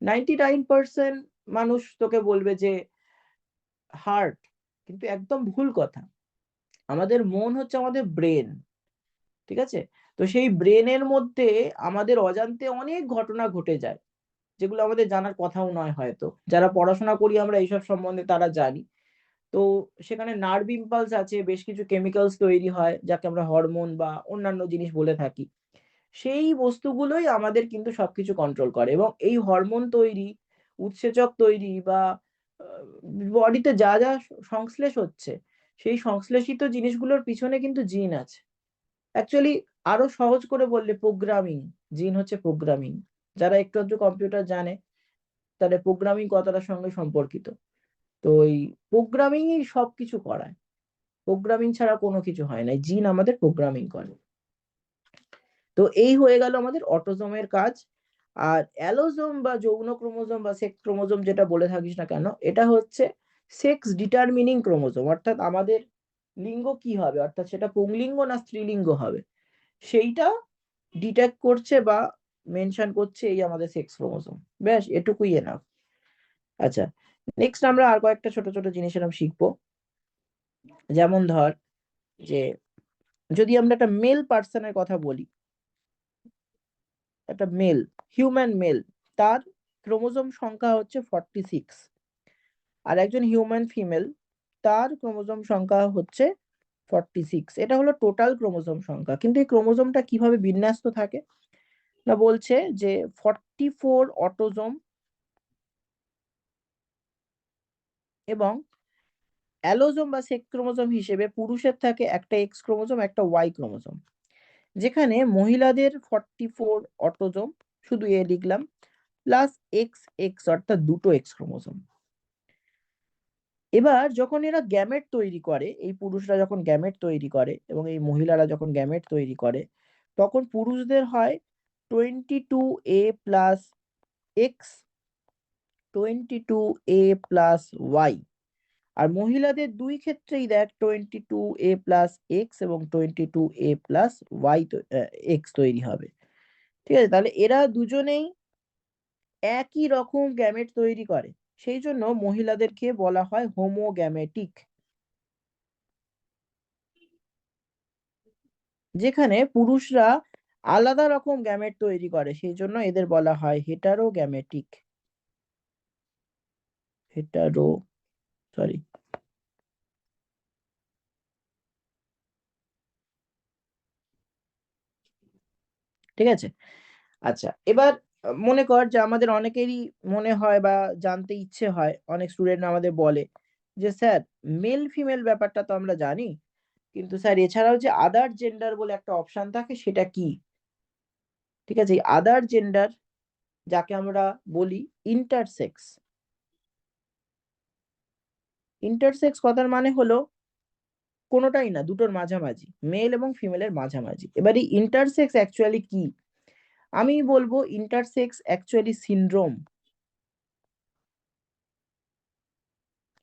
99% মানুষ তোকে বলবে যে হার্ট, কিন্তু একদম ভুল কথা। আমাদের মন হচ্ছে আমাদের ব্রেন। ঠিক আছে। তো সেই ব্রেনের মধ্যে আমাদের অজান্তে অনেক ঘটনা ঘটে যায়, যেগুলো আমাদের জানার কথাও নয়, হয়তো যারা পড়াশোনা করি আমরা এইসব সম্বন্ধে তারা জানি। তো সেখানে নার্ভ ইম্পালস আছে, বেশ কিছু কেমিক্যালস তৈরি হয় যাকে আমরা হরমোন বা অন্যান্য জিনিস বলে থাকি। সেই বস্তুগুলোই আমাদের কিন্তু সবকিছু কন্ট্রোল করে, এবং এই হরমোন তৈরি, উৎসেচক তৈরি, বা বডিতে যা যা সংশ্লেষ হচ্ছে, সেই সংশ্লেষিত জিনিসগুলোর পিছনে কিন্তু জিন আছে। অ্যাকচুয়ালি আরো সহজ করে বললে প্রোগ্রামিং, জিন হচ্ছে প্রোগ্রামিং। যারা একটু আধটু কম্পিউটার জানে, তাদের প্রোগ্রামিং কতটার সঙ্গে সম্পর্কিত। তো এই প্রোগ্রামিংই সবকিছু করায়, প্রোগ্রামিং ছাড়া কোনো কিছু হয় না, জিন আমাদের প্রোগ্রামিং করে। তো এই হয়ে গেল আমাদের অটোজোমের কাজ। আর অ্যালোজোম বা যৌন ক্রোমোজোম বা সেক্স ক্রোমোজোম যেটা বলে থাকিস না কেন, এটা হচ্ছে সেক্স ডিটারমিনিং ক্রোমোজোম, অর্থাৎ আমাদের লিঙ্গ কি হবে, অর্থাৎ সেটা পুংলিঙ্গ না স্ত্রীলিঙ্গ হবে সেইটা ডিটেক্ট করছে বা মেনশন করছে এই আমাদের সেক্স ক্রোমোজোম। ব্যাস এটুকুই এনাফ। আচ্ছা, নেক্সট আমরা আর কয়েকটা ছোট ছোট জিনিস এরকম শিখবো। যেমন ধর যে যদি আমরা একটা মেল পার্সনের কথা বলি, একটা মেল, হিউম্যান মেল, তার ক্রোমোজোম সংখ্যা হচ্ছে 46। আর একজন হিউম্যান ফিমেল, তার ক্রোমোজোম সংখ্যা হচ্ছে 46। এটা হলো টোটাল ক্রোমোজোম সংখ্যা। কিন্তু এই ক্রোমোজোমটা কিভাবে বিন্যস্ত থাকে না, বলছে যে 44 অটোজোম এবং অ্যালোজোম বা সেক্স ক্রোমোজোম হিসেবে পুরুষের থাকে একটা এক্স ক্রোমোজোম একটা ওয়াই ক্রোমোজোম, যেখানে মহিলাদের 44 অটোজোম, শুধু এ লিখলাম, প্লাস এক্স এক্স অর্থাৎ দুটো এক্স ক্রোমোজোম। এবার যখন এরা গ্যামেট তৈরি করে, এই পুরুষরা যখন গ্যামেট তৈরি করে এবং এই মহিলারা যখন গ্যামেট তৈরি করে, তখন পুরুষদের হয় 22 A plus X, 22 A plus Y. আর মহিলাদের দুই ক্ষেত্রেই দেখ 22 A প্লাস এক্স এবং 22 A প্লাস ওয়াই এক্স তৈরি হবে। ঠিক আছে, তাহলে এরা দুজনেই একই রকম গ্যামেট তৈরি করে, সেই জন্য মহিলাদেরকে বলা হয় হোমোগ্যামেটিক। যেখানে পুরুষরা আলাদা রকম গ্যামেট তৈরি করে, সেই জন্য এদের বলা হয় হেটারোগ্যামেটিক। হেটারো সরি ঠিক আছে। আচ্ছা, এবার মনে কর যে আমাদের অনেকেরই মনে হয় বা জানতে ইচ্ছে হয়, অনেক স্টুডেন্ট আমাদের বলে যে স্যার মেল ফিমেল ব্যাপারটা তো আমরা জানি, কিন্তু স্যার এছাড়াও যে আদার জেন্ডার বলে একটা অপশন থাকে সেটা কি? ঠিক আছে, এই আদার জেন্ডার যাকে আমরা বলি ইন্টারসেক্স। ইন্টারসেক্স কথার মানে হলো কোনোটাই না, দুটোর মাঝামাঝি, মেল এবং ফিমেলের মাঝামাঝি। এবার এই ইন্টারসেক্স অ্যাকচুয়ালি কি? আমি বলবো ইন্টারসেক্স অ্যাকচুয়ালি সিনড্রোম।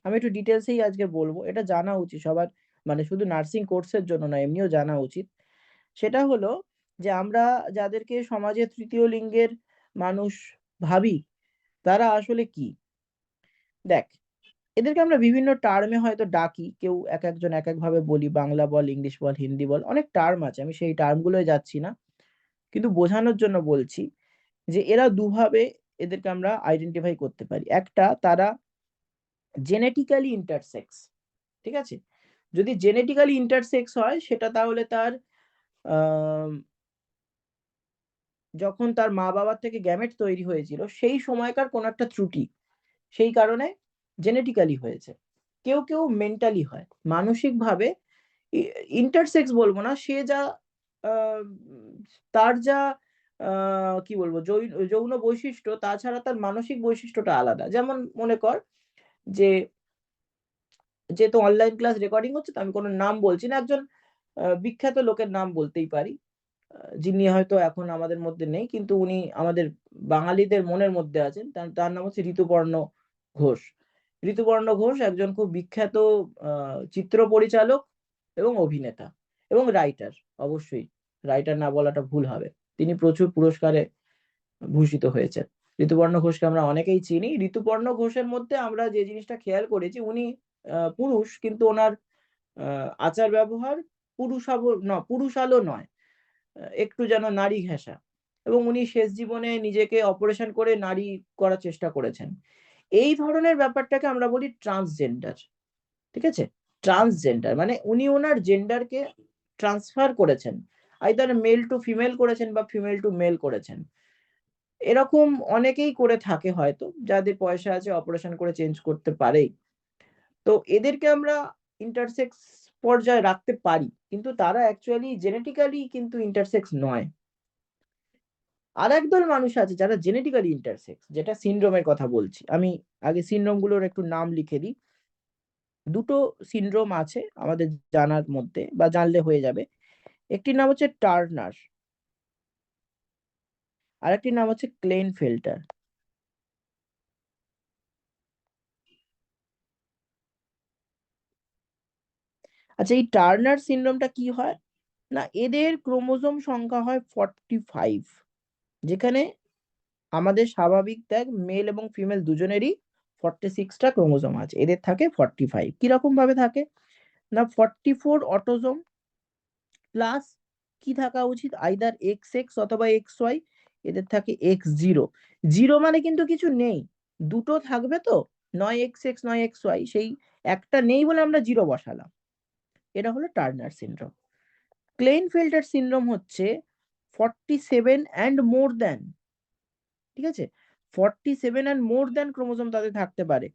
আমি একটু ডিটেলসেই আজকে বলবো, এটা জানা উচিত সবার, মানে শুধু নার্সিং কোর্সের জন্য না, এমনিও জানা উচিত। সেটা হলো যে আমরা যাদেরকে সমাজে তৃতীয় লিঙ্গের মানুষ ভাবি, তারা আসলে কি? দেখ, এদেরকে আমরা বিভিন্ন টার্মে হয়তো ডাকি, কেউ এক একজন এক এক ভাবে বলি, বাংলা বল, ইংলিশ বল, হিন্দি বল, অনেক টার্ম আছে, আমি সেই টার্মগুলোয় যাচ্ছি না। কিন্তু বোঝানোর জন্য বলছি যে এরা দুভাবে এদেরকে আমরা আইডেন্টিফাই করতে পারি। একটা, তারা জেনেটিক্যালি ইন্টারসেক্স। ঠিক আছে, যদি জেনেটিক্যালি ইন্টারসেক্স হয় সেটা তাহলে তার আহ, যখন তার মা বাবার থেকে গ্যামেট তৈরি হয়েছিল সেই সময়কার কোন একটা ত্রুটি, সেই কারণে জেনেটিক্যালি হয়েছে। কেউ কেউ মেন্টালি হয়, মানসিক ভাবে ইন্টারসেক্স বলবো না, সে যা আহ, তার যা কি বলবো যৌন বৈশিষ্ট্য, তাছাড়া তার মানসিক বৈশিষ্ট্যটা আলাদা। যেমন মনে কর যে, যেহেতু অনলাইন ক্লাস রেকর্ডিং হচ্ছে তো আমি কোনো নাম বলছি না, একজন বিখ্যাত লোকের নাম বলতেই পারি, যিনি হয়তো এখন আমাদের মধ্যে নেই, কিন্তু উনি আমাদের বাঙালিদের মনের মধ্যে আছেন। তার নাম হচ্ছে ঋতুপর্ণ ঘোষ। ঋতুপর্ণ ঘোষ একজন খুব বিখ্যাত চিত্র পরিচালক এবং অভিনেতা এবং রাইটার। অবশ্যই রাইটার না বলাটা ভুল হবে, তিনি প্রচুর পুরস্কারে ভূষিত হয়েছেন। ঋতুপর্ণ ঘোষকে আমরা অনেকেই চিনি। ঋতুপর্ণ ঘোষের মধ্যে আমরা যে জিনিসটা খেয়াল করেছি, উনি পুরুষ, কিন্তু ওনার আচার ব্যবহার পুরুষালো নয়, একটু যেন নারী ঘেঁষা। এবং উনি শেষ জীবনে নিজেকে অপারেশন করে নারী করার চেষ্টা করেছেন। এই ধরনের ব্যাপারটাকে আমরা বলি ট্রান্সজেন্ডার। ঠিক আছে, ট্রান্সজেন্ডার মানে উনি ওনার জেন্ডারকে ট্রান্সফার করেছেন, আইদার মেল টু ফিমেল করেছেন বা ফিমেল টু মেল করেছেন। এরকম অনেকেই করে থাকে, হয়তো যাদের পয়সা আছে অপারেশন করে চেঞ্জ করতে পারে। তো এদেরকে আমরা ইন্টারসেক্স পর্যায়ে রাখতে পারি, কিন্তু তারা অ্যাকচুয়ালি জেনেটিক্যালি কিন্তু ইন্টারসেক্স নয়। আর একদল মানুষ আছে যারা জেনেটিক্যালি ইন্টারসেক্স, যেটা সিনড্রোমের কথা বলছি আমি। আগে সিনড্রোম গুলোর একটু নাম লিখে দিই। দুটো সিনড্রোম আছে আমাদের জানার মধ্যে, বা জানলে হয়ে যাবে। একটির নাম হচ্ছে টার্নার, আরেকটির নাম হচ্ছে ক্লেনফেল্টার। আচ্ছা, এই টার্নার সিনড্রোমটা কি হয় না, এদের ক্রোমোজোম সংখ্যা হয় 45, যেখানে আমাদের স্বাভাবিক দেখ মেল এবং ফিমেল দুজনেরই 46টা ক্রোমোজোম আছে, এদের থাকে 45। কিরকম ভাবে থাকে না, 44 অটোজোম প্লাস কি থাকা উচিত, আইদার এক্স এক্স অথবা এক্স ওয়াই, এদের থাকে এক্স জিরো। জিরো মানে কিন্তু কিছু নেই, দুটো থাকবে তো, নয় এক্স এক্স নয় এক্স ওয়াই, সেই একটা নেই বলে আমরা জিরো বসালাম। এটা হলো টার্নার সিনড্রোম। ক্লেইনফেল্টার সিনড্রোম হচ্ছে 47 অ্যান্ড মোর দ্যান, ঠিক আছে, 47 অ্যান্ড মোর দ্যান ক্রোমোজোম তাদের থাকতে পারে।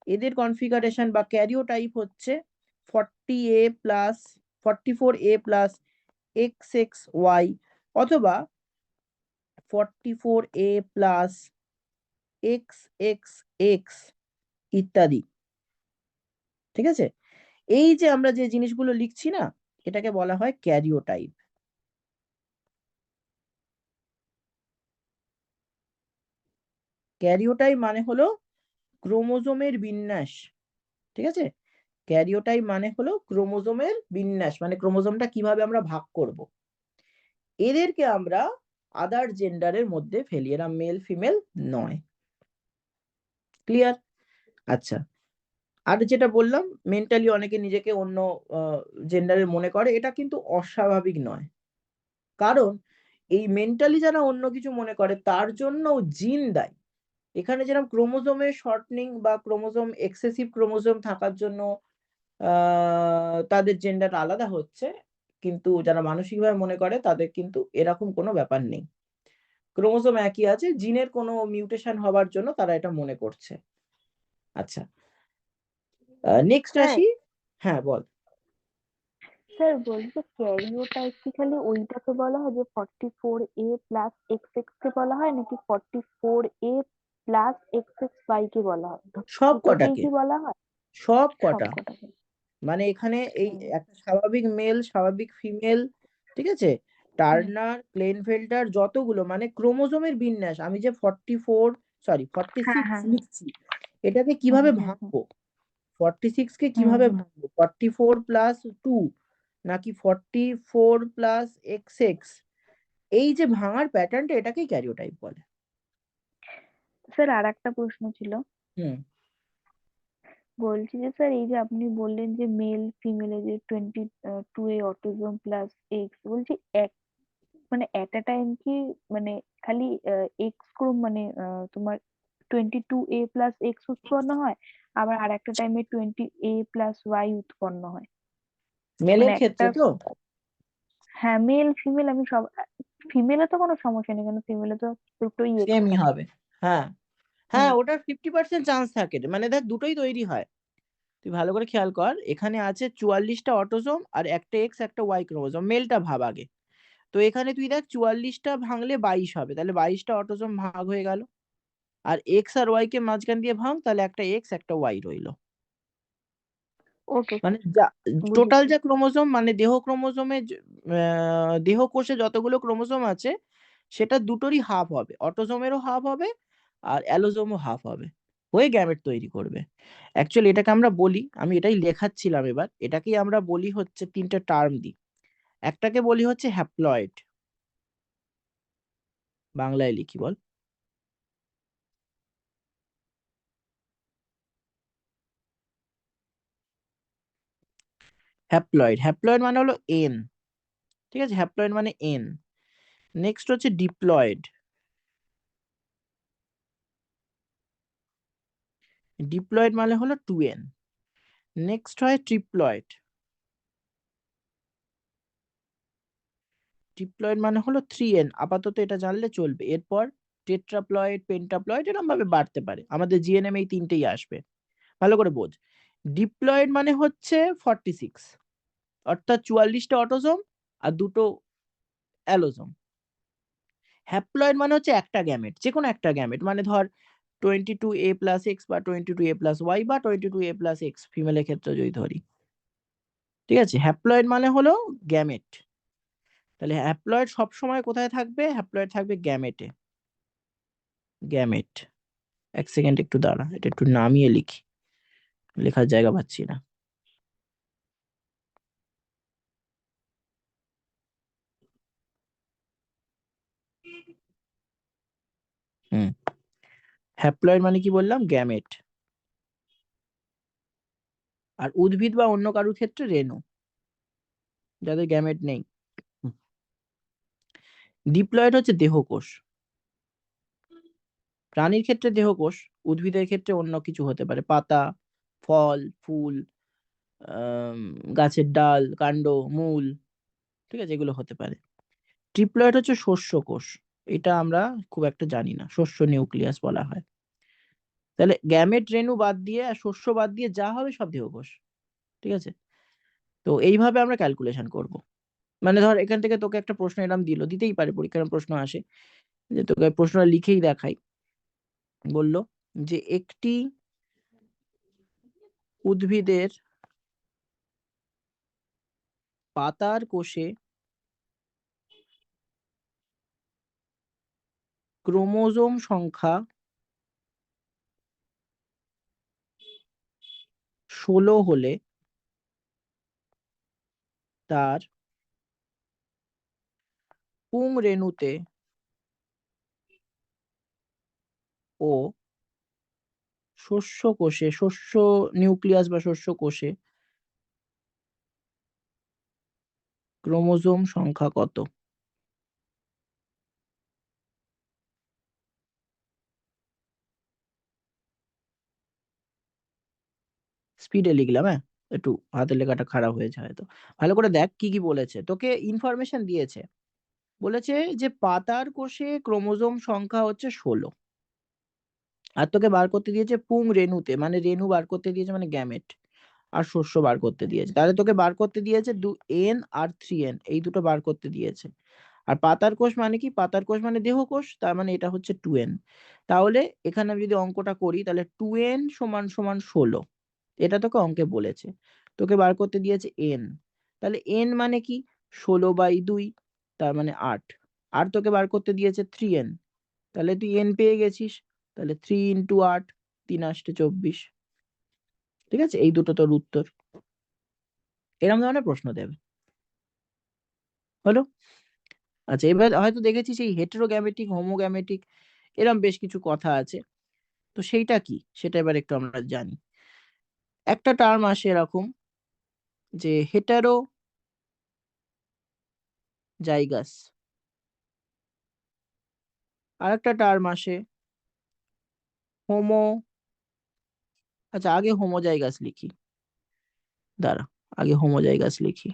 এদের কনফিগারেশন বা ক্যারিওটাইপ হচ্ছে 40A plus 44A plus X X Y, অথবা 44A plus X x x ইত্যাদি। ঠিক আছে, এই যে আমরা যে জিনিসগুলো লিখছি না, এটাকে বলা হয় ক্যারিওটাইপ। ক্যারিওটাইপ মানে হলো ক্রোমোজোমের বিন্যাস। ঠিক আছে, ক্যারিওটাইপ মানে হলো ক্রোমোজোমের বিন্যাস, মানে ক্রোমোজোমটা কিভাবে আমরা ভাগ করব। এদেরকে আমরা আদার জেন্ডারের মধ্যে ফেলি, এরা মেল ফিমেল নয়। ক্লিয়ার? আচ্ছা, আর যেটা বললাম, মেন্টালি অনেকে নিজেকে অন্য জেন্ডারের মনে করে, এটা কিন্তু অস্বাভাবিক নয়। কারণ এই মেন্টালি যারা অন্য কিছু মনে করে তার জন্য জিন দায়ী। এখানে যেরকম ক্রোমোজোমের শর্টনিং বা ক্রোমোজোম এক্সেসিভ ক্রোমোজোম থাকার জন্য তাদের জেন্ডার আলাদা হচ্ছে, কিন্তু যারা মানসিকভাবে মনে করে তাদের কিন্তু এরকম কোনো ব্যাপার নেই, ক্রোমোজোম একই আছে, জিনের কোনো মিউটেশন হওয়ার জন্য তারা এটা মনে করছে। আচ্ছা, নেক্সট স্যার আসি। হ্যাঁ বল। স্যার বলছি ক্যারিওটাইপ কি খালি ওইটাকে বলা হয় যে 44A প্লাস এক্স এক্স কে বলা হয়, নাকি 44A plus X X Y কে বলা হয়, সব দুটোকেই কটাকে, কি বলা হয়? সব সব কটা, কটাকে? মানে এখানে এই হুম একটা স্বাভাবিক মেল স্বাভাবিক ফিমেল, ঠিক আছে, হুম টার্নার ক্লেনফেল্টার যতগুলো মানে ক্রোমোজোমের বিন্যাস, আমি যে 44 সরি হ্যাঁ 46 হ্যাঁ লিখছি, এটাকে হুম কিভাবে হুম হুম ভাঙবো, 46 কে হুম কিভাবে হুম। ভাঙবো, 44 প্লাস 2 নাকি 44 প্লাস এক্স এক্স, এই যে ভাঙার প্যাটার্নটা, এটাকেই ক্যারিওটাইপ বলে। স্যার আর একটা প্রশ্ন ছিল, হুম। বলছি যে স্যার এই যে আপনি বললেন যে মেল ফিমেলে যে 22A অটিজম প্লাস এক্স, বলছি এক মানে এট আ টাইম কি মানে খালি এক্স ক্রোম মানে তোমার 22A প্লাস এক্স উৎপন্ন হয়, আবার আর একটা টাইমে 20A প্লাস ওয়াই উৎপন্ন হয়? মানে মেলের একটা, ক্ষেত্রে তো হ্যাঁ মেল ফিমেল আমি সব, ফিমেলে তো কোনো সমস্যা নেই, কারণ ফিমেলে তো দুটোই এক্স সেমই থাকে। হবে। হ্যাঁ, হুম। হ্যাঁ, ওটার 50% চান্স থাকে, মানে দেখ দুটোই তৈরি হয়। তুই ভালো করে খেয়াল কর, এখানে আছে 44টা অটোজোম আর একটা এক্স একটা ওয়াই ক্রোমোজোম, মেলটা ভাব আগে। তো এখানে তুই দেখ 44টা ভাঙলে 22 হবে, তাহলে 22টা অটোজোম ভাগ হয়ে গেল। আর এক্স আর ওয়াই কে মাঝখান দিয়ে ভাঙ, তাহলে একটা এক্স একটা ওয়াই রইলো। ওকে, মানে যা টোটাল বুঝেছি। যা ক্রোমোজোম, মানে দেহ ক্রোমোজোমে দেহ কোষে যতগুলো ক্রোমোজোম আছে, সেটা দুটোরই হাফ হবে, অটোজোমেরও হাফ হবে আর অ্যালোজোমও হাফ হবে, হয়ে গ্যামেট তৈরি করবে। অ্যাকচুয়ালি এটাকে আমরা বলি, আমি এটাই লেখাচ্ছিলাম এবার, এটাকেই আমরা বলি হচ্ছে তিনটে টার্ম দিই। একটাকে বলি হচ্ছে হ্যাপ্লয়েড, বাংলায় লিখি বল। হ্যাপ্লয়েড, হ্যাপ্লয়েড মানে হলো এন, ঠিক আছে, হ্যাপ্লয়েড মানে এন। নেক্সট হচ্ছে ডিপ্লয়েড, ডিপ্লয়েড মানে হলো 2n। নেক্সট হয় ট্রিপ্লয়েড, ট্রিপ্লয়েড মানে হলো 3n, আপাতত এটা জানলে চলবে। এরপর টেট্রাপ্লয়েড পেন্টাপ্লয়েড এরকম ভাবে বাড়তে পারে, আমাদের জিএনএম এই তিনটেই আসবে, ভালো করে বোঝ। ডিপ্লয়েড মানে হচ্ছে 46, অর্থাৎ 44টা অটোজোম আর দুটো অ্যালোজোম। হ্যাপ্লয়েড মানে হচ্ছে একটা গ্যামেট, যে কোনো একটা গ্যামেট, মানে ধর 22A প্লাস এক্স বা 22A প্লাস ওয়াই বা 22A প্লাস এক্স ফিমেলের ক্ষেত্রে যদি ধরি, ঠিক আছে, হ্যাপ্লয়েড মানে হলো গ্যামেট। তাহলে হ্যাপ্লয়েড সবসময় কোথায় থাকবে, হ্যাপ্লয়েড থাকবে গ্যামেটে। গ্যামেট। এক সেকেন্ড একটু দাঁড়া, এটা একটু নামিয়ে লিখি, লেখার জায়গা পাচ্ছি না। হুম, হ্যাপ্লয়েড মানে কি বললাম? গ্যামেট। আর উদ্ভিদ বা অন্য কারোর ক্ষেত্রে রেণু, যাদের গ্যামেট নেই। ডিপ্লয়েড হচ্ছে দেহকোষ। প্রাণীর ক্ষেত্রে দেহকোষ, উদ্ভিদের ক্ষেত্রে অন্য কিছু হতে পারে, পাতা, ফল, ফুল, আম, গাছের ডাল, কাণ্ড, মূল, ঠিক আছে, এগুলো হতে পারে। ট্রিপ্লয়েড হচ্ছে শস্য কোষ। এটা আমরা খুব একটা জানি না, শস্য নিউক্লিয়াস বলা হয়। তাহলে গ্যামেট রেণু বাদ দিয়ে আর শস্য বাদ দিয়ে যা হবে সব দেহকোষ। ঠিক আছে, তো এইভাবে আমরা ক্যালকুলেশন করব। মানে ধর এখান থেকে তোকে একটা প্রশ্ন এরকম দিল, দিতেই পারে পরীক্ষার প্রশ্ন আসে, যে তোকে প্রশ্নটা লিখেই দেখাই, বলল যে একটি উদ্ভিদের পাতার কোষে ক্রোমোজোম সংখ্যা 16 হলে তার পুংরেণুতে ও শস্য কোষে, শস্য নিউক্লিয়াস বা শস্য কোষে ক্রোমোজোম সংখ্যা কত? স্পিডে লিখলাম, হ্যাঁ, একটু হাতের লেখাটা খারাপ হয়েছে হয়তো। ভালো করে দেখ কি কি বলেছে, তোকে ইনফরমেশন দিয়েছে। বলেছে যে পাতার কোষে ক্রোমোজোম সংখ্যা হচ্ছে 16, আর তোকে বার করতে দিয়েছে পুং রেণুতে, মানে রেণু বার করতে দিয়েছে, মানে গ্যামেট, আর শস্য বার করতে দিয়েছে। তাহলে তোকে বার করতে দিয়েছে এন আর 3N, এই দুটো বার করতে দিয়েছে। আর পাতার কোষ মানে কি? পাতার কোষ মানে দেহকোষ, তার মানে এটা হচ্ছে 2N। তাহলে এখানে আমি যদি অঙ্কটা করি, তাহলে 2N সমান সমান 16, এটা তোকে অঙ্কে বলেছে। তোকে বার করতে দিয়েছে এন, তাহলে এন মানে কি? 16/2, তার মানে 8। আর তোকে বার করতে দিয়েছে 3N, তাহলে তুই এন পেয়ে গেছিস। তাহলে 3 × 8, 3 × 8 = 24। ঠিক আছে, এই দুটো তোর উত্তর। এরকম ধরনের প্রশ্ন দেবে। হলো? আচ্ছা, এবার হয়তো দেখেছিস এই হেটেরোগ্যামেটিক, হোমোগ্যামেটিক, এরকম বেশ কিছু কথা আছে। তো সেইটা কি, সেটা এবার একটু আমরা জানি। একটা টার্ম আসে এরকম, যে হেটারো জাইগাস। আর একটা টার্ম আসে হোমো, আচ্ছা আগে হোমোজাইগাস লিখি, দাঁড়া, আগে হোমোজাইগাস লিখি।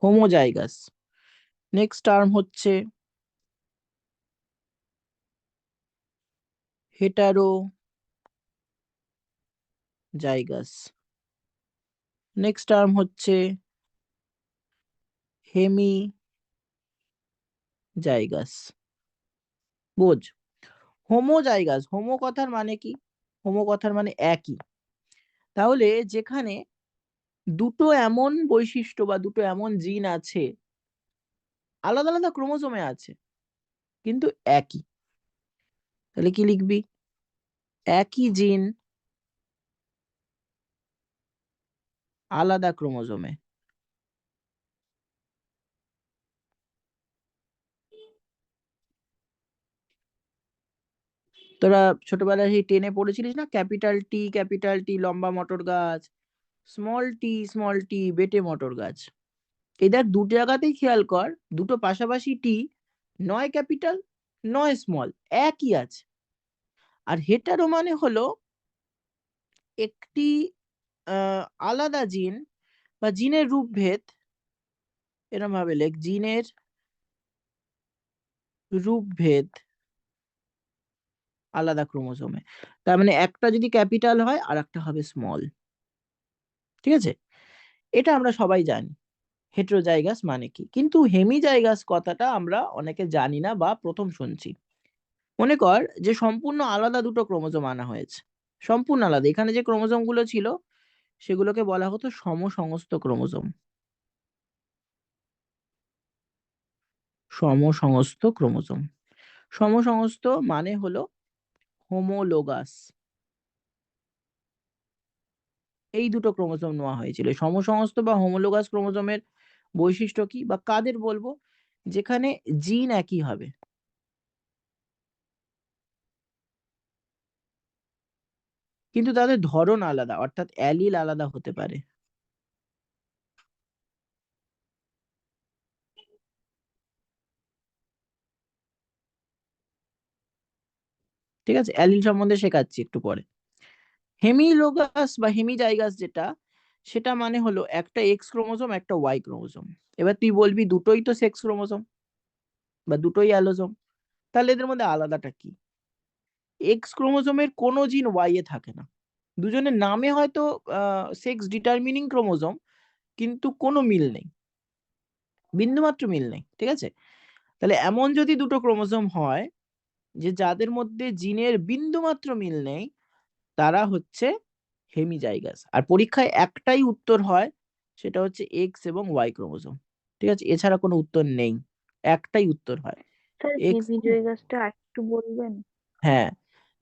হোমোজাইগাস। নেক্সট টার্ম হচ্ছে হেটারো জাইগাস। নেক্সট টার্ম হচ্ছে হেমি জাইগাস। বোঝ, হোমোজাইগাস, হোমো কথার মানে কি? হোমো কথার মানে একই। তাহলে যেখানে দুটো এমন বৈশিষ্ট্য বা দুটো এমন জিন আছে, আলাদা আলাদা ক্রোমোজোমে আছে কিন্তু একই, তাহলে কি লিখবি? একই জিন আলাদা ক্রোমোজোমে। তোরা ছোটবেলায় সেই 10-এ পড়েছিলিস না, ক্যাপিটাল টি লম্বা মটর গাছ, স্মল টি বেটে মটর গাছ। এই দেখ দুটো জায়গাতেই খেয়াল কর, দুটো পাশাপাশি টি, নয় ক্যাপিটাল নয় স্মল, একই আছে। আর হেটারো মানে হলো একটি আলাদা জিন বা জিনের রূপভেদ, এরম ভাবে লেখ, জিনের রূপভেদ আলাদা ক্রোমোজোমে। তার মানে একটা যদি ক্যাপিটাল হয় আর একটা হবে স্মল। ঠিক আছে, এটা আমরা সবাই জানি হেটেরোজাইগাস মানে কি। কিন্তু হেমিজাইগাস কথাটা আমরা অনেকে জানি না বা প্রথম শুনছি। মনে কর যে সম্পূর্ণ আলাদা দুটো ক্রোমোজোম আনা হয়েছে, সম্পূর্ণ আলাদা, এখানে যে ক্রোমোজোম গুলো ছিল সেগুলোকে বলা হতো সমসংস্থ ক্রোমোজোম। সমসংস্থ ক্রোমোজোম। সমসংস্থ মানে হলো হোমোলোগাস। এই দুটো ক্রোমোজোম নেওয়া হয়েছিল। সমসংস্থ বা হোমোলোগাস ক্রোমোজোমের বৈশিষ্ট্য কি বা কাদের বলবো? যেখানে জিন একই হবে, কিন্তু তাদের ধরন আলাদা, অর্থাৎ অ্যালিল আলাদা হতে পারে। ঠিক আছে, অ্যালিল সম্বন্ধে শেখাচ্ছি একটু পরে। হেমিলোগাস বা হেমিজাইগাস যেটা, সেটা মানে হলো একটা এক্স ক্রোমোজোম একটা ওয়াই ক্রোমোজোম। এবার তুই বলবি দুটোই তো সেক্স ক্রোমোজোম বা দুটোই অ্যালোজোম, তাহলে এদের মধ্যে আলাদাটা কি? এক্স ক্রোমোজোমের কোনো জিন ওয়াই এ থাকে না। দুজনের নামে হয়তো সেক্স ডিটারমিনিং ক্রোমোজোম, কিন্তু কোনো মিল নেই, বিন্দুমাত্র মিল নেই। ঠিক আছে, তাহলে এমন যদি দুটো ক্রোমোজোম হয় যে যাদের মধ্যে জিনের বিন্দুমাত্র মিল নেই, তারা হচ্ছে হেমিজাইগাস। আর পরীক্ষায় একটাই উত্তর হয়, সেটা হচ্ছে এক্স এবং ওয়াই ক্রোমোজোম। ঠিক আছে, এছাড়া কোনো উত্তর নেই, একটাই উত্তর হয়, স্যার এক্স। হেমিজয়গাসটা একটু বলবেন? হ্যাঁ,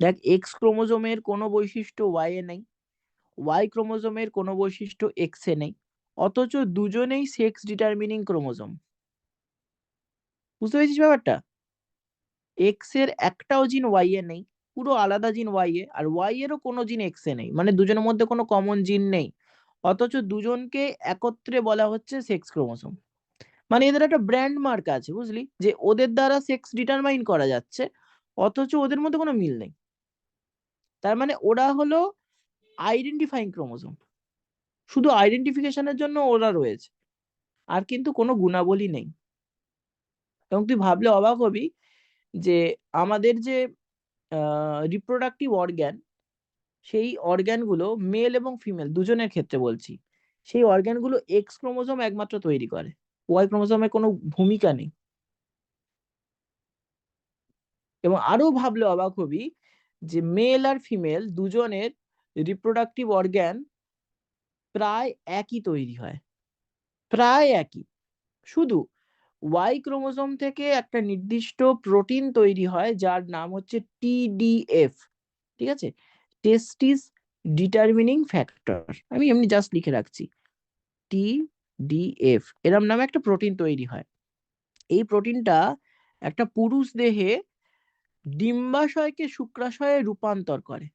দেখ, এক্স ক্রোমোজোমের কোনো বৈশিষ্ট্য ওয়াই এ নেই, ওয়াই ক্রোমোজোমের কোনো বৈশিষ্ট্য এক্স এ নেই, অথচ দুজনেই সেক্স ডিটারমিনিং ক্রোমোজোম। বুঝতে পেরেছিস ব্যাপারটা? এক্স এর একটাও জিন ওয়াই এ নেই, পুরো আলাদা জিন ওয়াই এ, আর ওয়াই এরও কোনো জিন এক্স এ নেই, মানে দুজনের মধ্যে কোনো কমন জিন নেই, অথচ দুজনকে একত্রে বলা হচ্ছে সেক্স ক্রোমোসোম। মানে এদের একটা ব্র্যান্ড মার্ক আছে, বুঝলি, যে ওদের দ্বারা সেক্স ডিটারমাইন করা যাচ্ছে, অথচ ওদের মধ্যে কোনো মিল নেই। তার মানে ওরা হলো আইডেন্টিফাইং ক্রোমোসোম, শুধু আইডেন্টিফিকেশনের জন্য ওরা রয়েছে, আর কিন্তু কোনো গুণাবলী নেই। এবং তুই ভাবলে অবাক হবি যে আমাদের যে রিপ্রোডাক্টিভ অর্গ্যান, সেই অর্গ্যানগুলো মেল এবং ফিমেল দুজনের ক্ষেত্রে বলছি, সেই অর্গ্যানগুলো এক্স ক্রোমোজোম একমাত্র তৈরি করে, ওয়াই ক্রোমোজোমের কোনো ভূমিকা নেই। এবং আরো ভাবলে অবাক হবি যে মেল আর ফিমেল দুজনের রিপ্রোডাক্টিভ অর্গ্যান প্রায় একই তৈরি হয়, প্রায় একই। শুধু ওয়াই ক্রোমোজোম থেকে একটা নির্দিষ্ট প্রোটিন তৈরি হয় যার নাম হচ্ছে টিডিএফ। ঠিক আছে, টেস্টিস ডিটারমিনিং ফ্যাক্টর, আমি এমনি জাস্ট লিখে রাখছি, টিডিএফ এরম নামে একটা প্রোটিন তৈরি হয়। এই প্রোটিনটা একটা পুরুষ দেহে ডিম্বাশয়কে শুক্রাশয়ে রূপান্তর করে।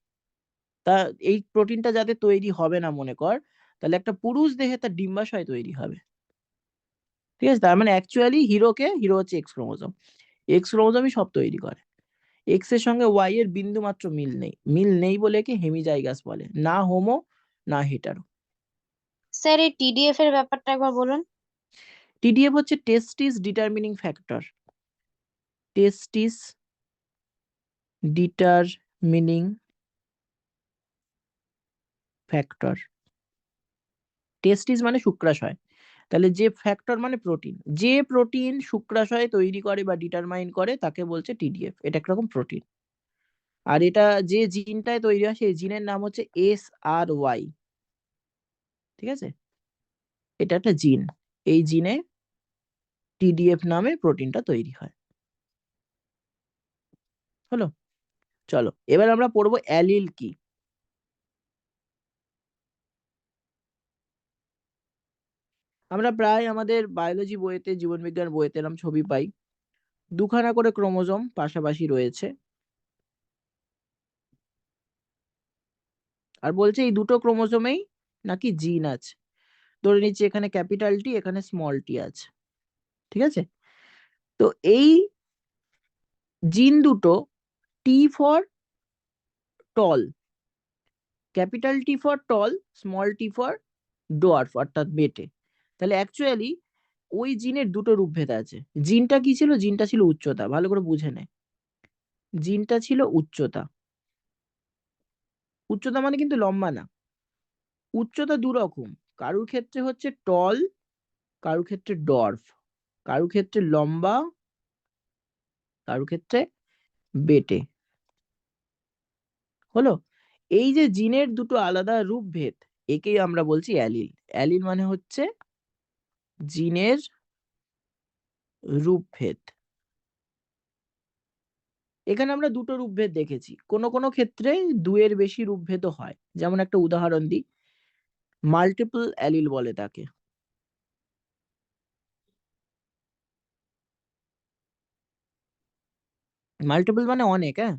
তা এই প্রোটিনটা যাতে তৈরি হবে না মনে কর, তাহলে একটা পুরুষ দেহে তার ডিম্বাশয় তৈরি হবে। ঠিক আছে, তার মানে অ্যাকচুয়ালি হিরো হচ্ছে এক্স ক্রোমোজোম, এক্স ক্রোমোজোমই সব তৈরি করে। এক্স এর সঙ্গে ওয়াই এর বিন্দু মাত্র মিল নেই, মিল নেই বলে কি হেমিজাইগাস বলে, না হোমো না হেটারো। স্যার এই টিডিএফ এর ব্যাপারটা একবার বলুন। টিডিএফ হচ্ছে টেস্টিস ডিটারমিনিং ফ্যাক্টর, টেস্টিস ডিটারমিনিং ফ্যাক্টর। টেস্টিস মানে শুক্রাশয়, তাহলে যে ফ্যাক্টর মানে প্রোটিন, যে প্রোটিন শুক্রাশয় তৈরি করে বা ডিটারমাইন করে তাকে বলছে টিডিএফ, এটা একরকম প্রোটিন। আর এটা যে জিনটায় তৈরি হয় সেই জিনের নাম হচ্ছে SRY। ঠিক আছে, এটা একটা জিন, এই জিনে টিডিএফ নামে প্রোটিনটা তৈরি হয়। হলো, চলো এবার আমরা পড়বো অ্যালিল কি। আমরা প্রায় আমাদের বায়োলজি বইতে, জীবনবিজ্ঞান বইতে এরম ছবি পাই, দুখানা করে ক্রোমোজোম পাশাপাশি রয়েছে, আর বলছে এই দুটো ক্রোমোজোমেই নাকি জিন আছে। ধরে নিচ্ছি এখানে ক্যাপিটাল টি, এখানে স্মল টি আছে। ঠিক আছে, তো এই জিন দুটো, T for tall, capital T for tall, small T for dwarf অর্থাৎ বেটে, তাহলে অ্যাকচুয়ালি ওই জিনের দুটো রূপভেদ আছে। জিনটা কি ছিল? জিনটা ছিল উচ্চতা, ভালো করে বুঝে নে, জিনটা ছিল উচ্চতা। উচ্চতা মানে কিন্তু লম্বা না, উচ্চতা দু রকম, কারুর ক্ষেত্রে হচ্ছে টল, কারুর ক্ষেত্রে ডর্ফ, কারুর ক্ষেত্রে লম্বা, কারুর ক্ষেত্রে বেটে। হলো, এই যে জিনের দুটো আলাদা রূপভেদ, একেই আমরা বলছি অ্যালিল। অ্যালিল মানে হচ্ছে জিনের রূপভেদ। এখানে আমরা দুটো রূপভেদ দেখেছি, কোনো কোনো ক্ষেত্রে দুয়ের বেশি রূপভেদও হয়। যেমন একটা উদাহরণ দিই, মাল্টিপল অ্যালিল বলে তাকে। মাল্টিপল মানে অনেক, হ্যাঁ।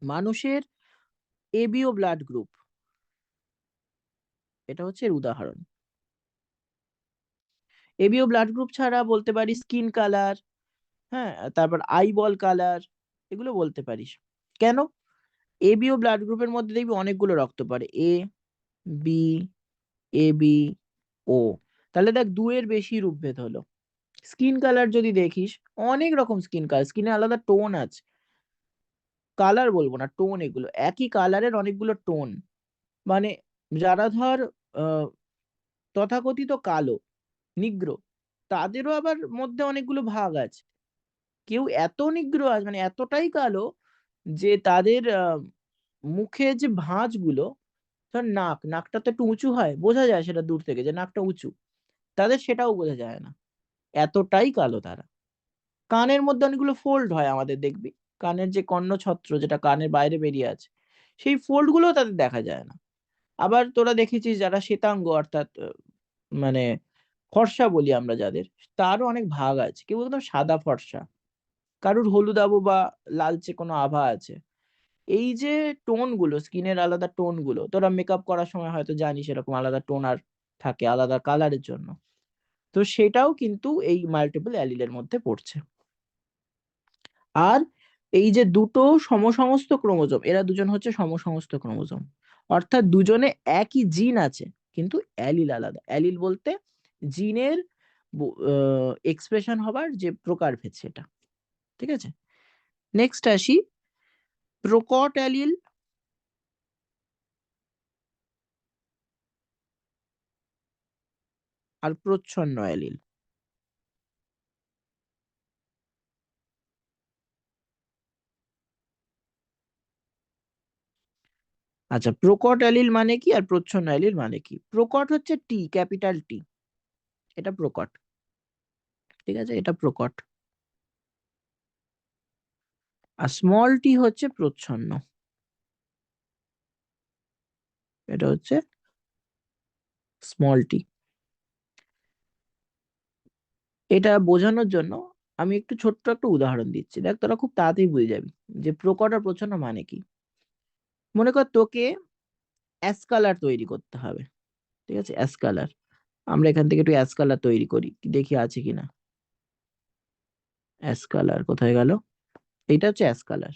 মানুষের এবিও ব্লাড গ্রুপ, এটা হচ্ছে এর উদাহরণ। এবিও ব্লাড গ্রুপ ছাড়া বলতে পারি স্কিন কালার, হ্যাঁ, তারপর আইবল কালার, এগুলো বলতে পারিস। কেন? এবিও ব্লাড গ্রুপের মধ্যে দেখবি অনেকগুলো রক্ত পড়ে, এ বি, এ বি, ও। তাহলে দেখ দুয়ের বেশি রূপভেদ হলো। স্কিন কালার যদি দেখিস, অনেক রকম স্কিন কালার, স্কিনে আলাদা টোন আছে, কালার বলবো না, টোন, এগুলো একই কালারের অনেকগুলো টোন। মানে যারা ধর আহ, তথাকথিত কালো, নিগ্রো, তাদেরও আবার মধ্যে অনেকগুলো ভাগ আছে। কেউ এত নিগ্রো আছে, মানে এতটাই কালো যে তাদের মুখে যে ভাঁজগুলো, ধর নাকটা তো একটু উঁচু হয়, বোঝা যায় সেটা দূর থেকে যে নাকটা উঁচু, তাদের সেটাও বোঝা যায় না, এতটাই কালো তারা। কানের মধ্যে অনেকগুলো ফোল্ড হয় আমাদের, দেখবি কানের যে কর্ণছত্র যেটা কানের বাইরে বেরিয়ে আছে, সেই ফোল্ড গুলো তাদের দেখা যায় না। আবার তোরা দেখেছিস যারা শ্বেতাঙ্গ, অর্থাৎ মানে ফর্সা বলি আমরা যাদের, তারও অনেক ভাগ আছে, কেউ একদম সাদা ফর্সা, কারুর হলুদাভ বা লালচে কোনো আভা আছে। এই যে টোন গুলো, স্কিনের আলাদা টোন গুলো, তোরা মেকআপ করার সময় হয়তো জানিস এরকম আলাদা টোনার থাকে আলাদা কালারের জন্য, তো সেটাও কিন্তু এই মাল্টিপল অ্যালিলের মধ্যে পড়ছে। আর এই যে দুটো সমসমস্ত ক্রোমোজোম, এরা দুজন হচ্ছে সমসমস্ত ক্রোমোজোম, অর্থাৎ দুজনে একই জিন আছে কিন্তু অ্যালিল আলাদা। অ্যালিল বলতে জিনের এক্সপ্রেশন হবার যে প্রকারভেদ সেটা। ঠিক আছে, নেক্সট আসি, প্রকট অ্যালিল আর প্রচ্ছন্ন অ্যালিল। আচ্ছা, প্রকট অ্যালিল মানে কি আর প্রচ্ছন্ন অ্যালিল মানে কি? প্রকট হচ্ছে টি, ক্যাপিটাল টি, এটা প্রকট। ঠিক আছে, এটা প্রকট। আর স্মল টি হচ্ছে প্রচ্ছন্ন, এটা হচ্ছে স্মল টি। এটা বোঝানোর জন্য আমি একটু ছোট্ট একটা উদাহরণ দিচ্ছি, দেখ তোরা খুব তাড়াতাড়ি বুঝে যাবি যে প্রকট আর প্রচ্ছন্ন মানে কি। মনে কর তোকে অ্যাসকালার তৈরি করতে হবে, ঠিক আছে, অ্যাসকালার। আমরা এখান থেকে একটু অ্যাসকালার তৈরি করি, দেখি আছে কিনা। অ্যাসকালার কোথায় গেল? এটা হচ্ছে অ্যাসকালার।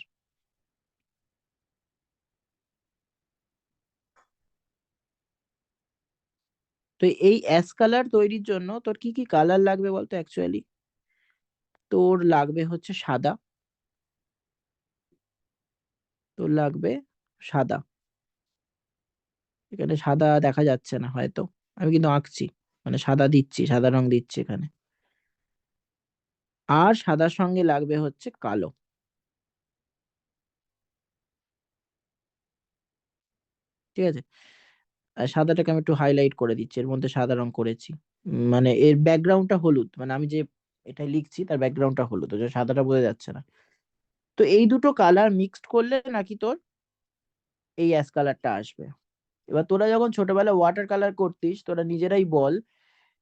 তো এই অ্যাসকালার তৈরির জন্য তোর কি কি কালার লাগবে বলতো? অ্যাকচুয়ালি তোর লাগবে হচ্ছে সাদা, তোর লাগবে সাদা। এখানে সাদা দেখা যাচ্ছে না হয়তো, আমি কিন্তু আঁকছি, মানে সাদা দিচ্ছি, সাদা রং দিচ্ছি এখানে। আর সাদার সঙ্গে লাগবে হচ্ছে কালো। ঠিক আছে, আর সাদাটাকে আমি একটু হাইলাইট করে দিচ্ছি, এর মধ্যে সাদা রং করেছি। মানে এর ব্যাকগ্রাউন্ডটা হলুদ, মানে আমি যে এটা লিখছি তার ব্যাকগ্রাউন্ডটা হলুদ, ওই জন্য সাদাটা বোঝা যাচ্ছে না। তো এই দুটো কালার মিক্সড করলে নাকি তোর এই অ্যাশ কালারটা আসবে। এবার তোরা যখন ছোটবেলায় ওয়াটার কালার করতিস, তোরা নিজেরাই বল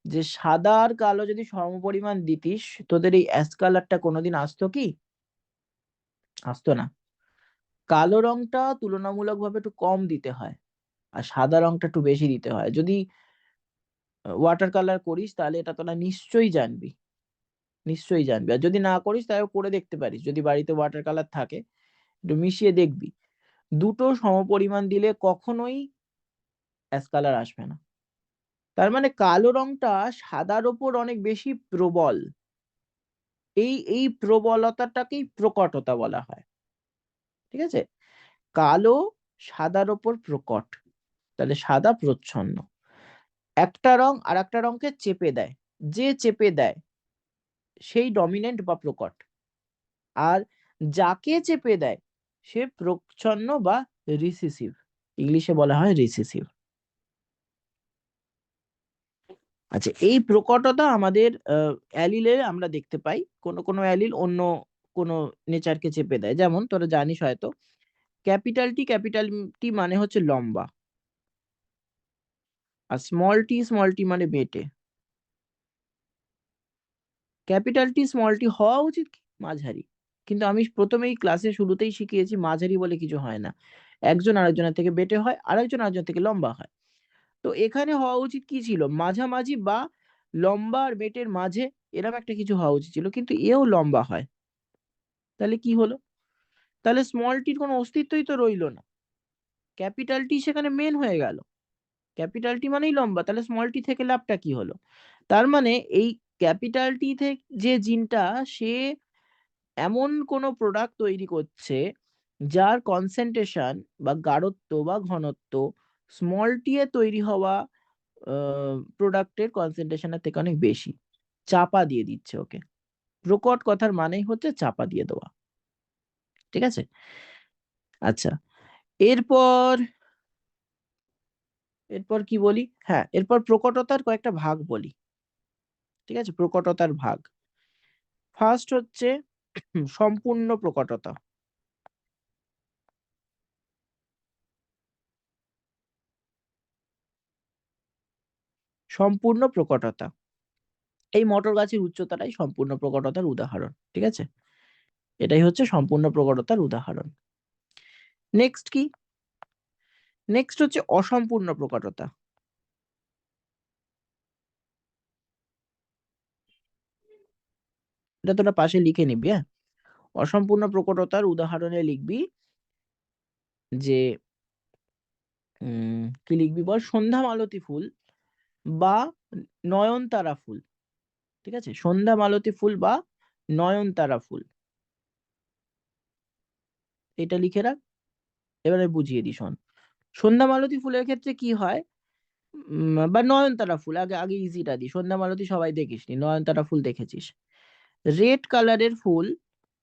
যে সাদা আর কালো যদি সমপরিমাণ দিতিস, তোদের এই অ্যাশ কালারটা কোনোদিন আসতো কি? আসতো না। কালো রংটা তুলনামূলকভাবে একটু কম দিতে হয়, আর সাদা রংটা একটু বেশি দিতে হয়। যদি ওয়াটার কালার করিস তাহলে এটা তোরা নিশ্চয়ই জানবি, নিশ্চয়ই জানবি। আর যদি না করিস তাহলে করে দেখতে পারিস, যদি বাড়িতে ওয়াটার কালার থাকে একটু মিশিয়ে দেখবি, দুটো সমপরিমাণ দিলে কখনোই অ্যাশ কালার আসবে না। তার মানে কালো রংটা সাদার ওপর অনেক বেশি প্রবল, এই এই প্রবলতাটাকেই প্রকটতা বলা হয়। ঠিক আছে, কালো সাদার ওপর প্রকট, তাহলে সাদা প্রচ্ছন্ন। একটা রং আর একটা রংকে চেপে দেয়, যে চেপে দেয় সেই ডমিনেন্ট বা প্রকট, আর যাকে চেপে দেয় সে প্রচ্ছন্ন বা রিসিসিভ, ইংলিশে বলা হয় রিসিসিভ। আচ্ছা, এই প্রকটতা আমাদের অ্যালিলে আমরা দেখতে পাই। কোনো কোনো অ্যালিল অন্য কোনো নেচারকে চেপে দেয়। যেমন তোরা জানিস হয়তো, ক্যাপিটাল টি মানে হচ্ছে লম্বা, আর স্মল টি মানে বেটে। স্মল টি হওয়া উচিত কি? মাঝারি। কিন্তু আমি প্রথমেই ক্লাসে শুরুতেই শিখিয়েছি মাঝারি বলে কিছু হয় না। একজন আরেকজনের থেকে বেটে হয়, আরেকজন আরেকজন থেকে লম্বা হয়। তো এখানে হওয়া উচিত কি ছিল? মাঝামাঝি বা লম্বা আর বেটের মাঝে, এরকম একটা কিছু হওয়া উচিত ছিল, কিন্তু এও লম্বা হয়। তাহলে কি হলো? তাহলে স্মল টির কোনো অস্তিত্বই তো রইলো না। ক্যাপিটাল টি সেখানে মেন হয়ে গেল। ক্যাপিটাল টি মানেই লম্বা, তাহলে স্মল টি থেকে লাভটা কি হলো? তার মানে এই ক্যাপিটাল টি থেকে যে জিনটা, সে এমন কোন প্রোডাক্ট তৈরি করছে যার কনসেন্ট্রেশন বা গাঢ়ত্ব বা ঘনত্ব স্মল টি এ তৈরি হওয়া প্রোডাক্টের কনসেন্ট্রেশনের থেকে অনেক বেশি। চাপা দিয়ে দিচ্ছে ওকে। প্রকট কথার মানেই হচ্ছে চাপা দিয়ে দেওয়া। ঠিক আছে? আচ্ছা, এরপর এরপর কি বলি? হ্যাঁ, এরপর প্রকটতার কয়েকটা ভাগ বলি। ঠিক আছে, প্রকটতার ভাগ। ফার্স্ট হচ্ছে সম্পূর্ণ প্রকটতা। সম্পূর্ণ প্রকটতা, এই মটর গাছের উচ্চতাটাই সম্পূর্ণ প্রকটতার উদাহরণ। ঠিক আছে, এটাই হচ্ছে সম্পূর্ণ প্রকটতার উদাহরণ। নেক্সট কি? নেক্সট হচ্ছে অসম্পূর্ণ প্রকটতা। এটা তোরা পাশে লিখে নিবি, হ্যাঁ। অসম্পূর্ণ প্রকটতার উদাহরণে লিখবি যে কি লিখবি বল? সন্ধ্যা মালতী ফুল বা নয়নতারা ফুল। ঠিক আছে, সন্ধ্যা মালতী ফুল বা নয়নতারা ফুল, এটা লিখে রাখ। এবারে বুঝিয়ে দিই, শোন। সন্ধ্যা মালতী ফুলের ক্ষেত্রে কি হয়? বা নয়নতারা ফুল, আগে আগে ইজিটা দিই। সন্ধ্যা মালতী সবাই দেখিসনি, নয়নতারা ফুল দেখেছিস। রেড কালারের ফুল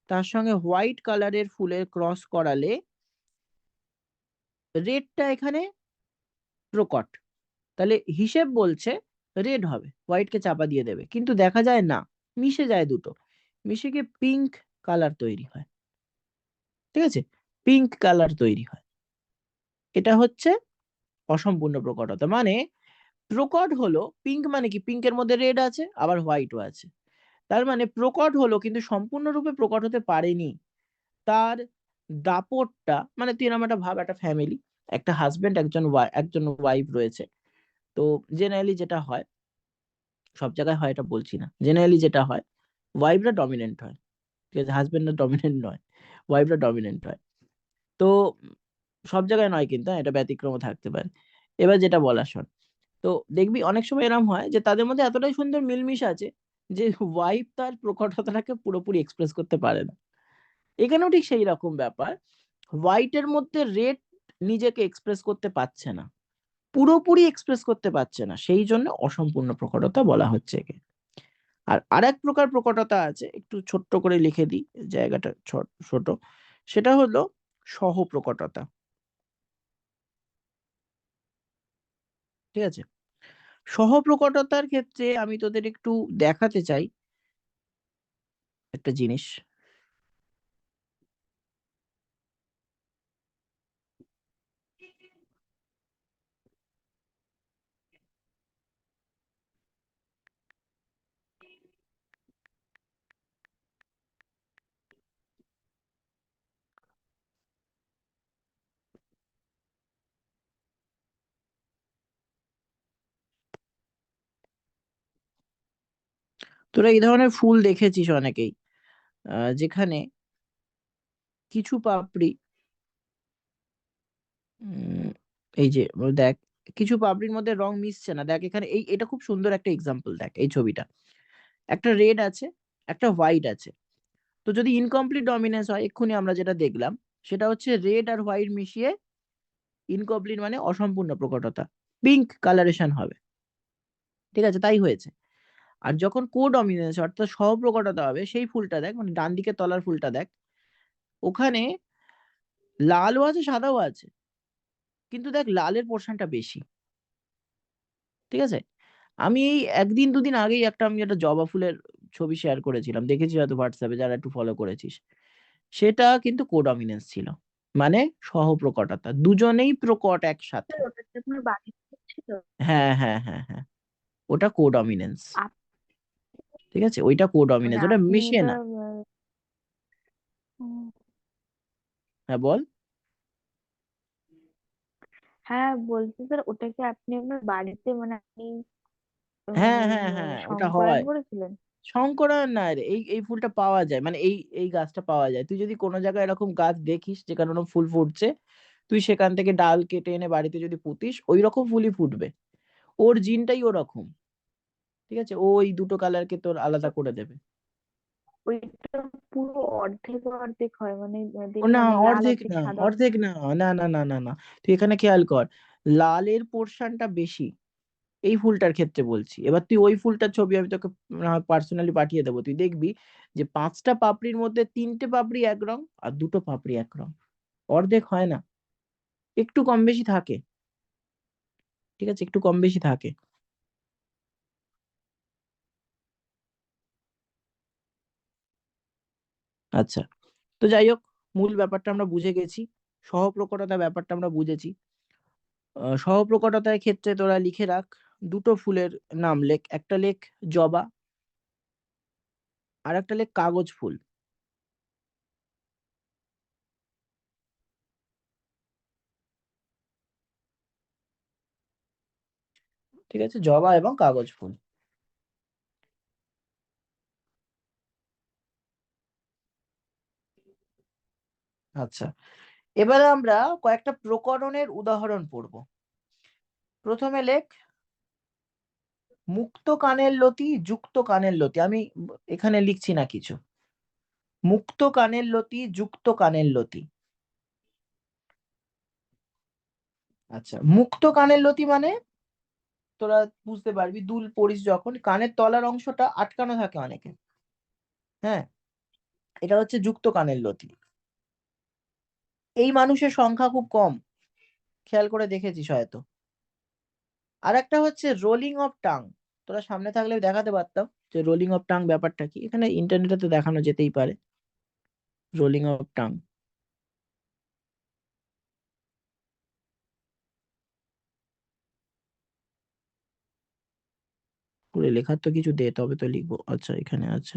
তার সঙ্গে হোয়াইট কালারের ফুলের ক্রস করালে রেডটা এখানে প্রকট। তাহলে হিসেব বলছে রেড হবে, হোয়াইটকে চাপা দিয়ে দেবে, কিন্তু দেখা যায় না, মিশে যায় দুটো, মিশে গিয়ে পিঙ্ক কালার তৈরি হয়। ঠিক আছে, পিঙ্ক কালার তৈরি হয়। এটা হচ্ছে অসম্পূর্ণ প্রকটতা। মানে প্রকট হলো পিঙ্ক, মানে কি? পিঙ্কের মধ্যে রেড আছে, আবার হোয়াইটও আছে। তার মানে প্রকট হলো, কিন্তু সম্পূর্ণরূপে প্রকট হতে পারেনি। তার দাপটটা, মানে তুই এরকম একটা ভাব, একটা ফ্যামিলি, একটা হাজবেন্ড, একজন ওয়াইফ রয়েছে। তো জেনারেলি যেটা হয়, সব জায়গায় হয় এটা বলছি না, জেনারেলি যেটা হয়, ওয়াইফরা ডমিনেন্ট হয়। ঠিক আছে, হাজবেন্ডরা ডমিনেন্ট নয়, ওয়াইফরা ডমিনেন্ট হয়। তো সব জায়গায় নয় কিন্তু, হ্যাঁ, এটা ব্যতিক্রমও থাকতে পারে। এবার যেটা বলা, শোন। তো দেখবি অনেক সময় এরকম হয় যে তাদের মধ্যে এতটাই সুন্দর মিলমিশ আছে যে ওয়াইফ তার প্রকটতাটাকে পুরোপুরি এক্সপ্রেস করতে পারে না। এখানেও ঠিক সেই রকম ব্যাপার। হোয়াইটের মধ্যে রেড নিজেকে এক্সপ্রেস করতে পারছে না, পুরোপুরি এক্সপ্রেস করতে পারছে না, সেই জন্য অসম্পূর্ণ প্রকটতা বলা হচ্ছে একে। আর আরেক প্রকার প্রকটতা আছে, একটু ছোট্ট করে লিখে দিই, জায়গাটা ছোট। সেটা হলো সহ প্রকটতা। ঠিক আছে, সহ প্রকটতার ক্ষেত্রে আমি তোদের একটু দেখাতে চাই একটা জিনিস। তোরা এই ধরনের ফুল দেখেছিস অনেকেই, যেখানে কিছু পাপড়ি, উম, এই যে দেখ, কিছু পাপড়ির মধ্যে রং মিশছে না। দেখ এখানে, এটা খুব সুন্দর একটা এক্সাম্পল। দেখ এই ছবিটা, একটা রেড আছে, একটা হোয়াইট আছে। তো যদি ইনকমপ্লিট ডমিনেন্স হয়, এক্ষুনি আমরা যেটা দেখলাম, সেটা হচ্ছে রেড আর হোয়াইট মিশিয়ে ইনকমপ্লিট, মানে অসম্পূর্ণ প্রকটতা, পিঙ্ক কালারেশন হবে। ঠিক আছে, তাই হয়েছে। আর যখন কো ডমিনেন্স অর্থাৎ সহপ্রকটতা হবে, সেই ফুলটা দেখ, মানে ডান দিকে তলার ফুলটা দেখ, ওখানে লালও আছে, সাদাও আছে, কিন্তু দেখ লালের পোর্শনটা বেশি। ঠিক আছে, আমি এই একদিন দুদিন আগেই আমি একটা জবা ফুলের ছবি শেয়ার করেছিলাম, দেখেছিস হয়তো হোয়াটসঅ্যাপে, যারা একটু ফলো করেছিস। সেটা কিন্তু কোডমিনেন্স ছিল, মানে সহপ্রকটতা, দুজনেই প্রকট একসাথে। ওটা কি আপনার বাড়িতে ছিল? হ্যাঁ হ্যাঁ হ্যাঁ হ্যাঁ, ওটা কোডমিনেন্স। আপ- ঠিক আছে, ওইটা কোডমিনেন্স, মানে ওটা আপনি মিশে ওটা না। উম, হ্যাঁ বল। হ্যাঁ বলছি স্যার, ওটা কি আপনি আপনার বাড়িতে মানে আপনি হ্যাঁ হ্যাঁ হ্যাঁ, ওটা সংকরায়ন হয়। করেছিলেন? শঙ্করায়ণ না রে, এই এই ফুলটা পাওয়া যায়, মানে এই এই গাছটা পাওয়া যায়। তুই যদি কোনো জায়গায় এরকম গাছ দেখিস যেখানে ওরকম ফুল ফুটছে, তুই সেখান থেকে ডাল কেটে এনে বাড়িতে যদি পুঁতিস, ওই রকম ফুলই ফুটবে। ওর জিনটাই ওরকম। ঠিক আছে, ও ওই দুটো কালারকে তোর আলাদা করে দেবে। ওইটা পুরো অর্ধেক অর্ধেক হয়, মানে ও না, দেখলাম লাল অর্ধেক অর্ধেক না, সাদা অর্ধেক অর্ধেক। না, না না না না না, তুই এখানে খেয়াল কর, লালের পোর্শনটা বেশি এই ফুলটার ক্ষেত্রে বলছি। এবার তুই ওই ফুলটার ছবি আমি তোকে পার্সোনালি পাঠিয়ে দেবো, তুই দেখবি যে 5টা পাপড়ির মধ্যে 3টে পাপড়ি এক রং আর 2টো পাপড়ি এক রং। অর্ধেক হয় না, একটু কম বেশি থাকে। ঠিক আছে, একটু কম বেশি থাকে। আচ্ছা, তো যাই হোক, মূল ব্যাপারটা আমরা বুঝে গেছি, সহপ্রকটতা ব্যাপারটা আমরা বুঝেছি। সহপ্রকটতার ক্ষেত্রে তোরা লিখে রাখ, দুটো ফুলের নাম লেখ, একটা লেখ জবা, আর একটা লেখ কাগজ ফুল। ঠিক আছে, জবা এবং কাগজ ফুল। আচ্ছা, এবারে আমরা কয়েকটা প্রকরণের উদাহরণ পড়ব। প্রথমে লেখ মুক্ত কানের লতি, যুক্ত কানের লতি। আমি এখানে লিখছি না কিছু। মুক্ত কানের লতি, যুক্ত কানের লতি। আচ্ছা, মুক্ত কানের লতি মানে তোরা বুঝতে পারবি, দুল পরিস যখন কানের তলার অংশটা আটকানো থাকে অনেকে, হ্যাঁ, এটা হচ্ছে যুক্ত কানের লতি। এই মানুষের সংখ্যা খুব কম, খেয়াল করে দেখেছিস হয়তো। আর একটা হচ্ছে রোলিং অফ টাং। তোরা সামনে থাকলে দেখাতে পারতাম যে রোলিং অফ টাং ব্যাপারটা কি, এখানে ইন্টারনেটে তো দেখানো যেতেই পারে। রোলিং অফ টাং করে লেখার তো কিছু দে, তবে তো লিখবো। আচ্ছা, এখানে আছে।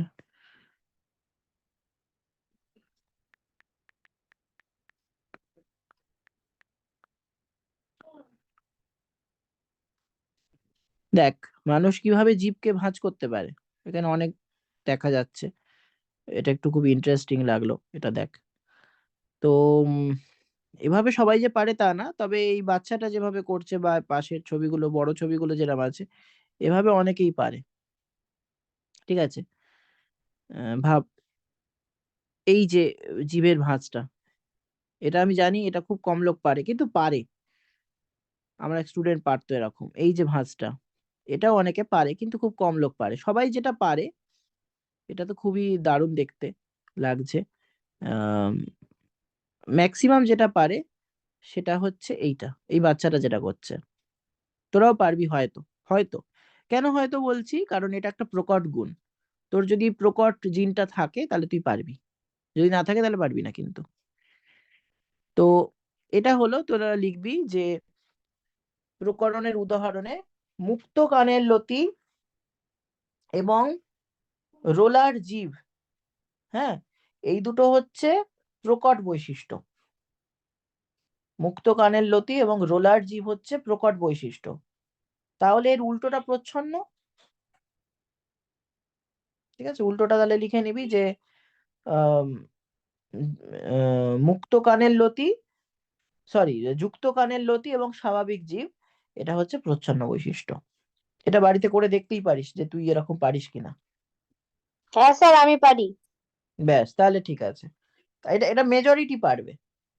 দেখ, মানুষ কিভাবে জীবকে ভাঁজ করতে পারে, এখানে অনেক দেখা যাচ্ছে। এটা একটু খুব ইন্টারেস্টিং লাগলো, এটা দেখ। তো এভাবে সবাই যে পারে তা না, তবে এই বাচ্চাটা যেভাবে করছে বা পাশের ছবিগুলো, বড় ছবিগুলো যেরকম আছে, এভাবে অনেকেই পারে। ঠিক আছে, ভাব, এই যে জীবের ভাঁজটা, এটা আমি জানি এটা খুব কম লোক পারে, কিন্তু পারে। আমার এক স্টুডেন্ট পারতো এরকম, এই যে ভাঁজটা, এটাও অনেকে পারে কিন্তু খুব কম লোক পারে। সবাই যেটা পারে, এটা তো খুবই দারুণ দেখতে লাগছে। আহ ম্যাক্সিমাম যেটা পারে সেটা হচ্ছে এইটা, এই বাচ্চাটা যেটা করছে। তোরাও পারবি হয়তো, হয়তো। কেন হয়তো বলছি, কারণ এটা একটা প্রকট গুণ। তোর যদি প্রকট জিনটা থাকে তাহলে তুই পারবি, যদি না থাকে তাহলে পারবি না কিন্তু। তো এটা হলো, তোরা লিখবি যে প্রকরণের উদাহরণে মুক্ত কানের লতি এবং রোলার জিভ, হ্যাঁ, এই দুটো হচ্ছে প্রকট বৈশিষ্ট্য। মুক্ত কানের লতি এবং রোলার জিভ হচ্ছে প্রকট বৈশিষ্ট্য। তাহলে এর উল্টোটা প্রচ্ছন্ন। ঠিক আছে, উল্টোটা তাহলে লিখে নিবি যে আম, মুক্ত কানের লতি, সরি, যুক্ত কানের লতি এবং স্বাভাবিক জীব, এটা হচ্ছে প্রচ্ছন্ন বৈশিষ্ট্য। এটা বাড়িতে করে দেখতেই পারিস যে তুই এরকম পারিস কিনা। হ্যাঁ স্যার, আমি পারি। ব্যাস, তাহলে ঠিক আছে। এটা এটা মেজরিটি পারবে,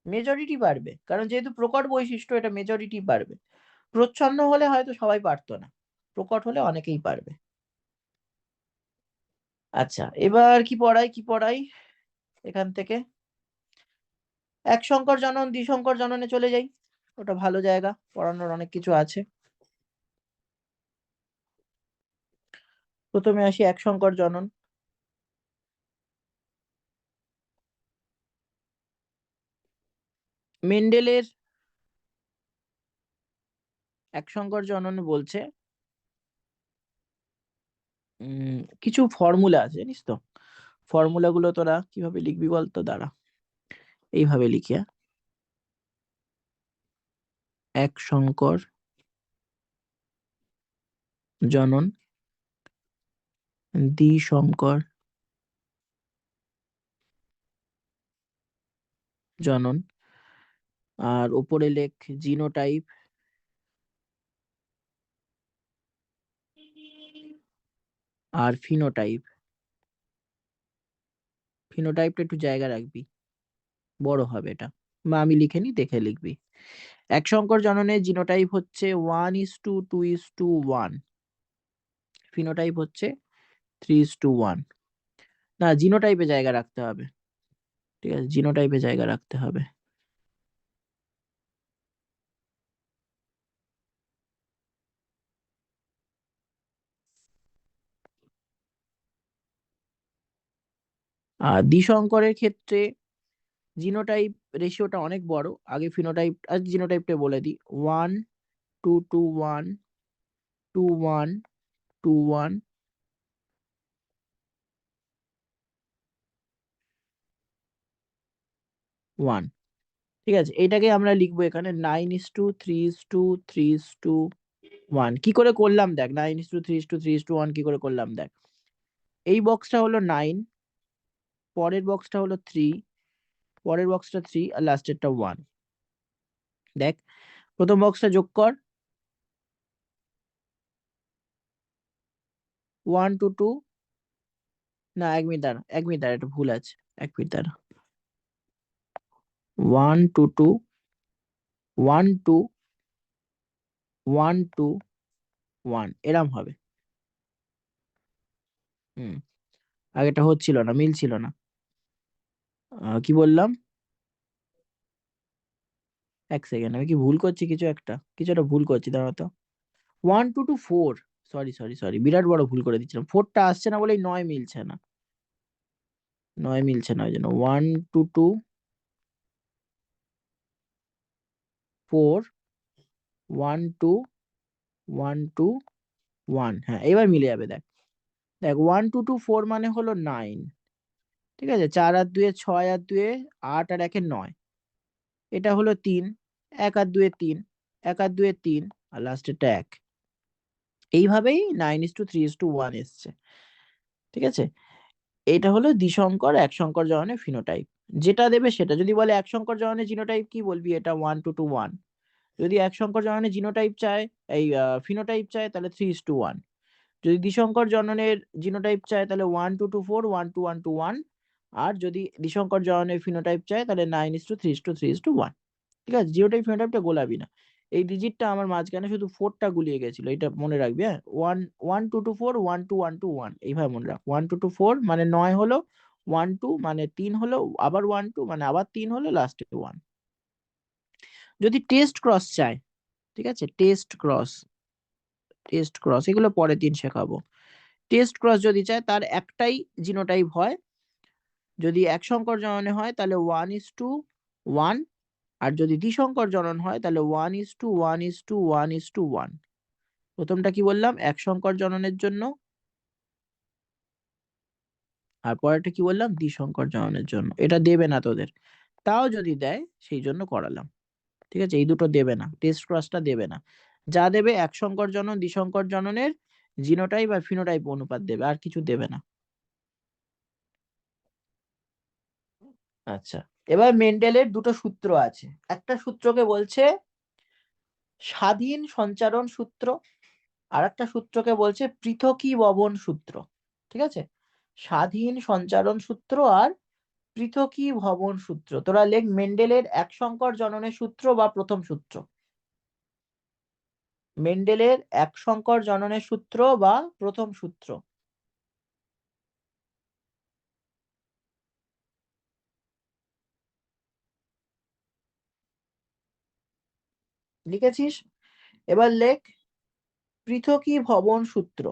মেজরিটি পারবে, কারণ যেহেতু প্রকট বৈশিষ্ট্য, এটা মেজরিটি পারবে। প্রচ্ছন্ন হলে হয়তো সবাই পারতো না, প্রকট হলে অনেকেই পারবে। আচ্ছা, এবার কি পড়াই, কি পড়াই এখান থেকে। এক সংকর জনন, দ্বিসংকর জননে চলে যাই, ওটা ভালো জায়গা, পড়ানোর অনেক কিছু আছে। প্রথমে আসি এক সংকর জনন। মেন্ডেলের এক সংকর জনন বলছে কিছু ফর্মুলা আছে, জানিস তো? ফর্মুলা গুলো তোরা কিভাবে লিখবি বলতো? দাঁড়া, এইভাবে লিখি, হ্যাঁ? এক সংকর জনন, দ্বিসংকর জনন, আর উপরে লেখ জিনোটাইপ, আর ফিনোটাইপ। ফিনোটাইপটা একটু জায়গা রাখবি, বড় হবে এটা, বা আমি লিখে নি, দেখে লিখবি। এক সংকর জননের জিনোটাইপ হচ্ছে 1:2:1, ফিনোটাইপ হচ্ছে 3:1। না, জিনোটাইপে জায়গা রাখতে হবে, ঠিক আছে, জিনোটাইপে জায়গা রাখতে হবে। আর দ্বিসংকরের ক্ষেত্রে জিনোটাইপ রেশিওটা অনেক বড়। আগে ফিনোটাইপ আর জিনোটাইপটা বলে দিই। 1:2:1, 2:1:2:1, 1। ঠিক আছে, এটাকে আমরা লিখবো এখানে 9:3:3:1। কি করে করলাম দেখ, 9:3:3:1 কি করে করলাম দেখ। এই বক্সটা হলো 9, পরের বক্সটা হলো 3, পরের বক্সটা 3, আর লাস্টেরটা 1। দেখ, প্রথম বক্সটা যোগ কর, 1:2:2। না, 1 মিনিট দাঁড়া, 1 মিনিট দাঁড়া, একটা ভুল আছে, 1 মিনিট দাঁড়া। 1:2:2, 1:2, 1:2:1, এরম হবে। হুম, আগেটা হচ্ছিল না, মিলছিল না। কি বললাম? 1 সেকেন্ড, আমি কি ভুল করছি? কিছু একটা ভুল করছি, দাঁড়াও তো। 1:2:2:4, সরি সরি সরি, বিরাট বড় ভুল করে দিচ্ছিলাম। 4টা আসছে না বলেই 9 মিলছে না, 9 মিলছে না, ওই জন্য 1:2:2:4, 1:2:1:2:1। হ্যাঁ, এবার মিলে যাবে। দেখ দেখ 1:2:2:4 মানে হলো 9, ঠিক আছে, 4 আর 2 6, আর 2 8, আর 1 9, এটা হলো 3, 1 আর 2 3, 1 আর 2 3, আর লাস্টেরটা 1। এইভাবেই 9:3:1 এসছে, ঠিক আছে। এটা হলো দ্বিসংকর এক সংকর জননের ফিনোটাইপ। যেটা দেবে সেটা, যদি বলে এক সংকর জননের জিনোটাইপ কি, বলবি এটা 1:2:1। যদি এক সংকর জননের জিনোটাইপ চায়, এই ফিনোটাইপ চায়, তাহলে 3:1। যদি দ্বিসংকর জননের জিনোটাইপ চায় তাহলে 1:2:2:4, 1:1:1:1। আর যদি দ্বিসংকর জননের ফিনোটাইপ চায় তাহলে 9:3:3:1। ঠিক আছে, জিনোটাইপ ফিনোটাইপটা গোলাবি না। এই ডিজিটটা আমার মাঝখানে শুধু 4টা গুলিয়ে গেছিল, এটা মনে রাখবি, হ্যাঁ। 1:2:2:4, 1:2:1:2:1, এইভাবে মনে রাখ। 1:2:2:4 মানে 9 হলো, 1:2 মানে 3 হলো, আবার 1:2 মানে আবার 3 হলো, লাস্টে 1। যদি টেস্ট ক্রস চায়, ঠিক আছে, টেস্ট ক্রস এগুলো পরের দিন শেখাবো। টেস্ট ক্রস যদি চায়, তার একটাই জিনোটাইপ হয়। যদি এক সংকর জননে হয় তাহলে 1:1, আর যদি দ্বিসংকর জনন হয় তাহলে 1:1:1:1:1। প্রথমটা কি বললাম, এক সংকর জননের জন্য, আর পরেরটা কি বললাম, দ্বিসংকর জননের জন্য। এটা দেবে না তোদের, তাও যদি দেয় সেই জন্য করালাম, ঠিক আছে। এই দুটো দেবে না, টেস্ট ক্রসটা দেবে না। যা দেবে এক সংকর জনন দ্বিসংকর জননের জিনোটাইপ আর ফিনোটাইপ অনুপাত দেবে, আর কিছু দেবে না। আচ্ছা, এবার মেন্ডেলের দুটো সূত্র আছে। একটা সূত্রকে বলছে স্বাধীন সঞ্চারণ সূত্র, আর একটা সূত্রকে বলছে পৃথকীভবন সূত্র, ঠিক আছে। স্বাধীন সঞ্চারণ সূত্র আর পৃথকীভবন সূত্র। তোরা লেখ মেন্ডেলের এক সংকর জননের সূত্র বা প্রথম সূত্র। মেন্ডেলের এক সংকর জননের সূত্র বা প্রথম সূত্র। লিখেছিস? এবার লেখ পৃথকীভবন সূত্র।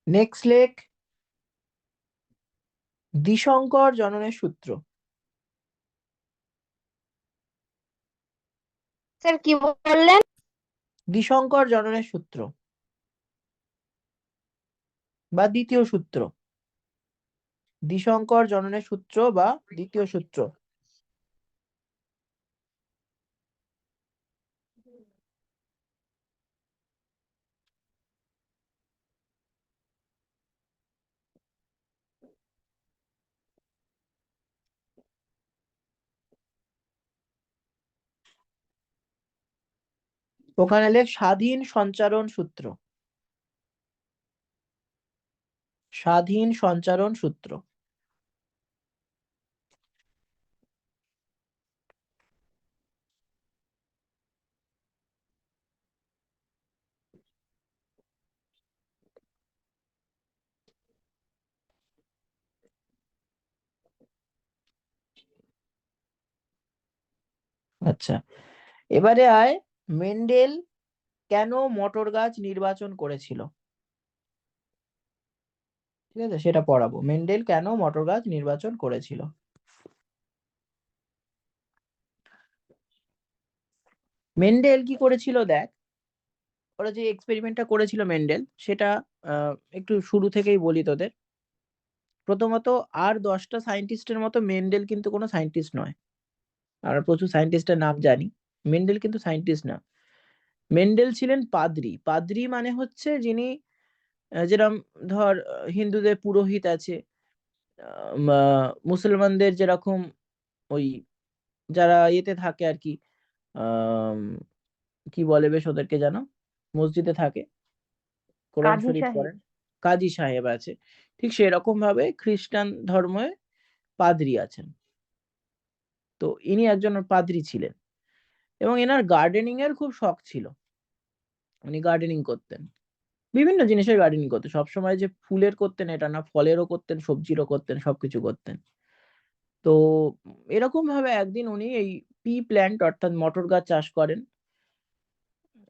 নেক্সট লেখ দ্বিশঙ্কর জননের সূত্র। স্যার কি বললেন? দ্বিশঙ্কর জননের সূত্র বা দ্বিতীয় সূত্র, দ্বিশঙ্কর জননের সূত্র বা দ্বিতীয় সূত্র। ওখানে লেখ স্বাধীন সঞ্চারণ সূত্র, স্বাধীন সঞ্চারণ সূত্র। আচ্ছা, এবারে আয় মেন্ডেল কেন মটর গাছ নির্বাচন করেছিল, ঠিক আছে, সেটা পড়াবো। মেন্ডেল কেন মটর গাছ নির্বাচন করেছিল। মেন্ডেল কি করেছিল দেখ, ওরা যে এক্সপেরিমেন্টটা করেছিল মেন্ডেল, সেটা একটু শুরু থেকেই বলি তোদের। প্রথমত আর 10টা সায়েন্টিস্টের মতো মেন্ডেল কিন্তু কোনো সায়েন্টিস্ট নয়। আমরা প্রচুর সায়েন্টিস্টের নাম জানি, মেন্ডেল কিন্তু সায়েন্টিস্ট না। মেন্ডেল ছিলেন পাদ্রী। পাদ্রী মানে হচ্ছে যিনি যেরকম ধর হিন্দুদের পুরোহিত আছে, মুসলমানদের যেরকম ওই যারা ইয়েতে থাকে আর কি, আহ কি বলে বেশ ওদেরকে, জানো, মসজিদে থাকে, কোরআন কাজী শরীফ সাহেব। পড়েন, কাজী সাহেব আছে, ঠিক সেরকম ভাবে খ্রিস্টান ধর্মে পাদ্রী আছেন। তো ইনি একজন পাদ্রী ছিলেন এবং এনার গার্ডেনিং এর খুব শখ ছিল। উনি গার্ডেনিং করতেন, বিভিন্ন জিনিসের গার্ডেনিং করতেন, সবসময় যে ফুলের করতেন এটা না, ফলেরও করতেন, সবজিরও করতেন, সবকিছু করতেন। তো এরকম ভাবে একদিন উনি এই পি প্ল্যান্ট অর্থাৎ মটর গাছ চাষ করেন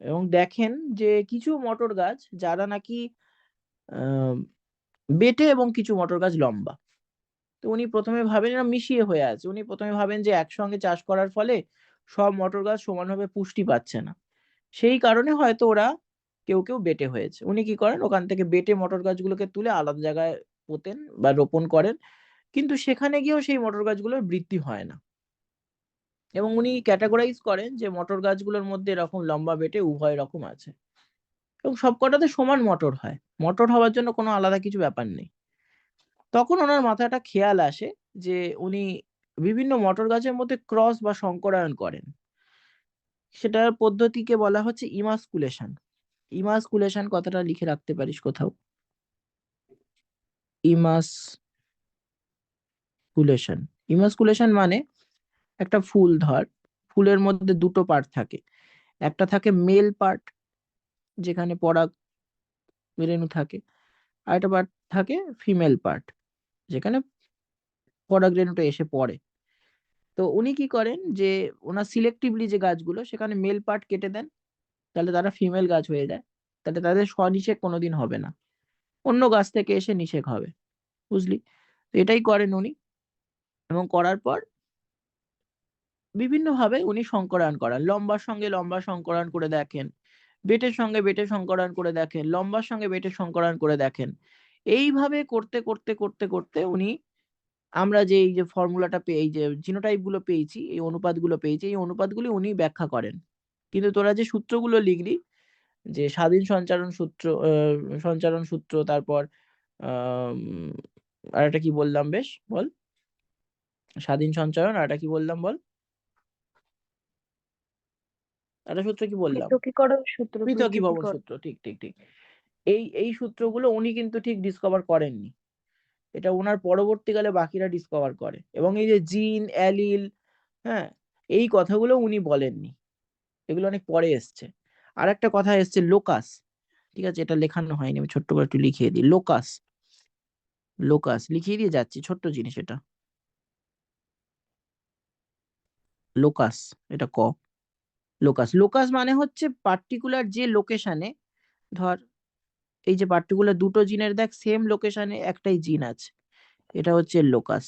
এবং দেখেন যে কিছু মটর গাছ যারা নাকি আহ বেটে এবং কিছু মটর গাছ লম্বা। তো উনি প্রথমে ভাবেন এরা মিশিয়ে হয়ে আছে, উনি প্রথমে ভাবেন যে একসঙ্গে চাষ করার ফলে সব মটর গাছ সমানভাবে পুষ্টি পাচ্ছে না, সেই কারণে হয়তো ওরা কেউ কেউ বেটে হয়েছে। উনি কি করেন, ওখান থেকে বেটে মটর গাছগুলোকে তুলে আলাদা জায়গায় পোতেন বা রোপণ করেন, কিন্তু সেখানে গিয়েও সেই মটর গাছগুলোর বৃদ্ধি হয় না। এবং উনি ক্যাটাগরাইজ করেন যে মটর গাছগুলোর মধ্যে এরকম লম্বা বেটে উভয় রকম আছে এবং সবকটাতে সমান মটর হয়, মটর হওয়ার জন্য কোনো আলাদা কিছু ব্যাপার নেই। তখন ওনার মাথায় একটা খেয়াল আসে যে উনি বিভিন্ন মটর গাছের মধ্যে ক্রস বা সংকরায়ন করেন। সেটার পদ্ধতিকে বলা হচ্ছে ইমাসকুলেশন। ইমাসকুলেশন কথাটা লিখে রাখতে পারিস কোথাও, ইমাসকুলেশন। ইমাসকুলেশন মানে একটা ফুল ধর, ফুলের মধ্যে দুটো পার্ট থাকে, একটা থাকে মেল পার্ট যেখানে পরাগ রেণু থাকে, আর একটা পার্ট থাকে ফিমেল পার্ট যেখানে পরাগ রেণুটা এসে পড়ে। তো উনি কি করেন যে ওনার সিলেক্টিভলি যে গাছগুলো সেখানে মেল পার্ট কেটে দেন, তাহলে তারা ফিমেল গাছ হয়ে যায়, তাহলে তাদের স্বনিষেক কোনোদিন হবে না, অন্য গাছ থেকে এসে নিষেক হবে, বুঝলি। তো এটাই করেন উনি এবং করার পর বিভিন্ন ভাবে উনি সংকরায়ন করান, লম্বার সঙ্গে লম্বা সংকরায়ন করে দেখেন, বেটের সঙ্গে বেটে সংকরায়ন করে দেখেন, লম্বার সঙ্গে বেটে সংকরায়ন করে দেখেন। এইভাবে করতে করতে করতে করতে উনি, আমরা যে এই যে ফর্মুলাটা পেয়ে, এই যে জিনোটাইপ গুলো পেয়েছি, এই অনুপাতগুলো পেয়েছি, এই অনুপাতগুলি উনি ব্যাখ্যা করেন। কিন্তু তোরা যে সূত্রগুলো লিখলি, যে স্বাধীন সঞ্চারণ সূত্র, সঞ্চারণ সূত্র, তারপর আর একটা কি বললাম বেশ বল, স্বাধীন সঞ্চারণ, আর একটা কি বললাম বল, একটা সূত্র কি বললাম, পৃথকীকরণ সূত্র, পৃথকীভবন পৃথকীকরণ। সূত্র, ঠিক ঠিক ঠিক। এই সূত্রগুলো উনি কিন্তু ঠিক ডিসকভার করেননি, এটা ওনার পরবর্তীকালে বাকিরা ডিসকভার করে। এবং এই যে জিন অ্যালিল, হ্যাঁ, এই কথাগুলো উনি বলেননি, এগুলো অনেক পরে এসছে। আর একটা কথা এসছে লোকাস, ঠিক আছে, এটা লেখানো হয়নি, আমি ছোট্ট করে একটু লিখিয়ে দিই, লোকাস। লোকাস লিখিয়ে দিয়ে যাচ্ছি, ছোট্ট জিনিস এটা, লোকাস, এটা ক, লোকাস। লোকাস মানে হচ্ছে পার্টিকুলার যে লোকেশনে, ধর এই যে পার্টিকুলার দুটো জিনের দেখ সেম লোকেশনে একটাই জিন আছে, এটা হচ্ছে লোকাস।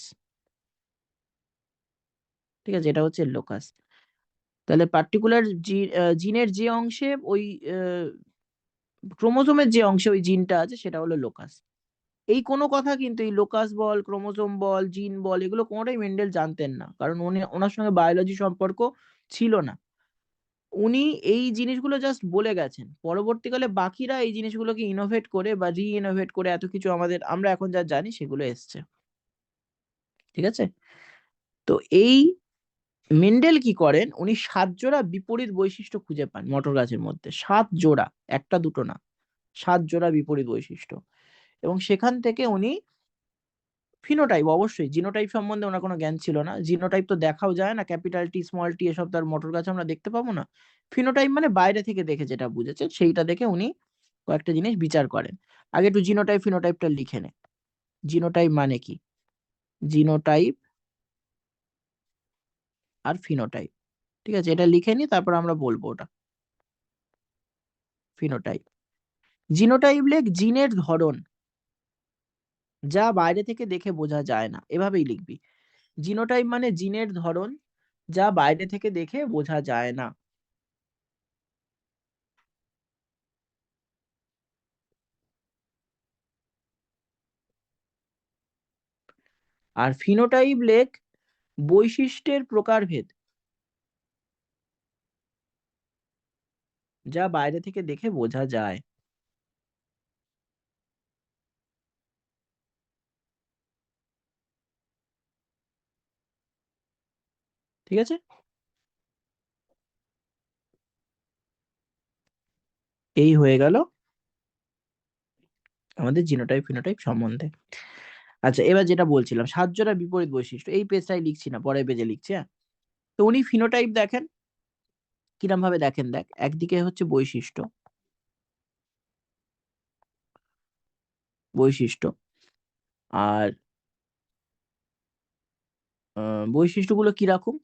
ঠিক আছে, এটা হচ্ছে লোকাস। তাহলে পার্টিকুলার জিনের যে অংশে ওই ক্রোমোজোমের যে অংশে ওই জিনটা আছে সেটা হলো লোকাস। এই কোনো কথা কিন্তু এই লোকাস বল, ক্রোমোজোম বল, জিন বল, এগুলো কোনোটাই মেন্ডেল জানতেন না, কারণ উনি ওনার সঙ্গে বায়োলজি সম্পর্ক ছিল না। উনি এই জিনিসগুলো জাস্ট বলে গেছেন, পরবর্তীকালে বাকিরা এই জিনিসগুলোকে ইনোভেট করে বা রি ইনোভেট করে এত কিছু আমরা এখন যা জানি সেগুলো এসছে। ঠিক আছে, তো এই মেন্ডেল কি করেন, উনি 7 জোড়া বিপরীত বৈশিষ্ট্য খুঁজে পান মটর গাছের মধ্যে। 7 জোড়া, একটা দুটো না, 7 জোড়া বিপরীত বৈশিষ্ট্য। এবং সেখান থেকে উনি ফিনোটাইপ, অবশ্যই জিনোটাইপ সম্বন্ধে ওনার কোনো জ্ঞান ছিল না, জিনোটাইপ তো দেখাও যায় না, ক্যাপিটাল টি স্মল টি এসব তার মটর গাছে আমরা দেখতে পাবো না। ফিনোটাইপ মানে বাইরে থেকে দেখে যেটা বুঝেছে সেইটা দেখে উনি কয়েকটা জিনিস বিচার করেন। আগে একটু জিনোটাইপ ফিনোটাইপটা লিখে নে। জিনোটাইপ মানে কি? জিনোটাইপ আর ফিনোটাইপ, ঠিক আছে, এটা লিখে নি, তারপর আমরা বলবো ওটা। ফিনোটাইপ, জিনোটাইপ লেখ জিনের ধরন যা বাইরে থেকে দেখে বোঝা যায় না, এভাবেই লিখবি। জিনোটাইপ মানে জিনের ধরন যা বাইরে থেকে দেখে বোঝা যায় না। আর ফিনোটাইপ লেখ বৈশিষ্ট্যের প্রকারভেদ যা বাইরে থেকে দেখে বোঝা যায়। ঠিক আছে, এই হয়ে গেল আমাদের জিনোটাইপ ফিনোটাইপ সম্বন্ধে। আচ্ছা, এবার যেটা বলছিলাম 7 জোড়া বিপরীত বৈশিষ্ট্য, এই পেজটাই লিখছি না, পরের পেজে লিখছি। হ্যাঁ, তো উনি ফিনোটাইপ দেখেন কিরম ভাবে দেখেন, দেখ একদিকে হচ্ছে বৈশিষ্ট্য, বৈশিষ্ট্য আর বৈশিষ্ট্যগুলো কিরকম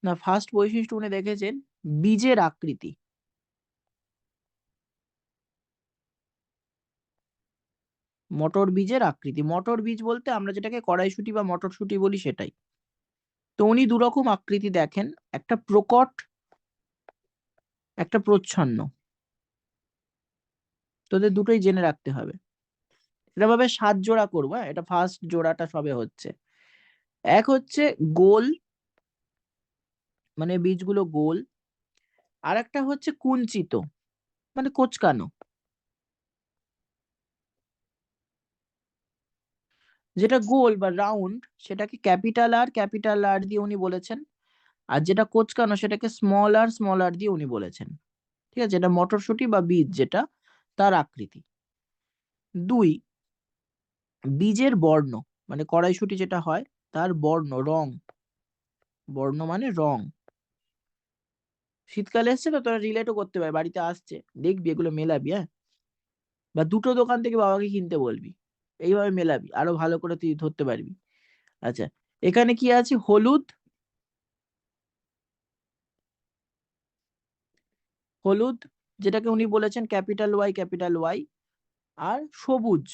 না, ফার্স্ট বৈশিষ্ট্য উনি দেখেছেন বীজের আকৃতি। মটর বীজের আকৃতি, মটর বীজ বলতে আমরা যেটাকে কড়াইশুঁটি বা মটরশুঁটি বলি সেটাই। তো উনি দুরকম আকৃতি দেখেন, একটা প্রকট, একটা প্রচ্ছন্ন। তোদের দুটোই জেনে রাখতে হবে। এটা ভাবে 7 জোড়া করবো, হ্যাঁ, এটা ফার্স্ট জোড়াটা সবে হচ্ছে। এক হচ্ছে গোল, মানে বীজগুলো গোল। আর একটা হচ্ছে কুঞ্চিত, মানে কোঁচকানো। যেটা গোল বা রাউন্ড সেটাকে ক্যাপিটাল আর দিয়ে উনি বলেছেন, আর যেটা কোঁচকানো সেটাকে স্মল আর দিয়ে উনি বলেছেন। ঠিক আছে, এটা মটরশুঁটি বা বীজ যেটা, তার আকৃতি। দুই, বীজের বর্ণ, মানে কড়াইশুঁটি যেটা হয় তার বর্ণ, রং। বর্ণ মানে রং। শীতকালে এসছে তো, তোরা রিলেটও করতে পারবি, বাড়িতে আসছে দেখবি, এগুলো মেলাবি। হ্যাঁ, বা দুটো দোকান থেকে বাবাকে কিনতে বলবি, এইভাবে মেলাবি, আরো ভালো করে তুই ধরতে পারবি। আচ্ছা, এখানে কি আছে, হলুদ, হলুদ যেটাকে উনি বলেছেন ক্যাপিটাল ওয়াই। আর সবুজ,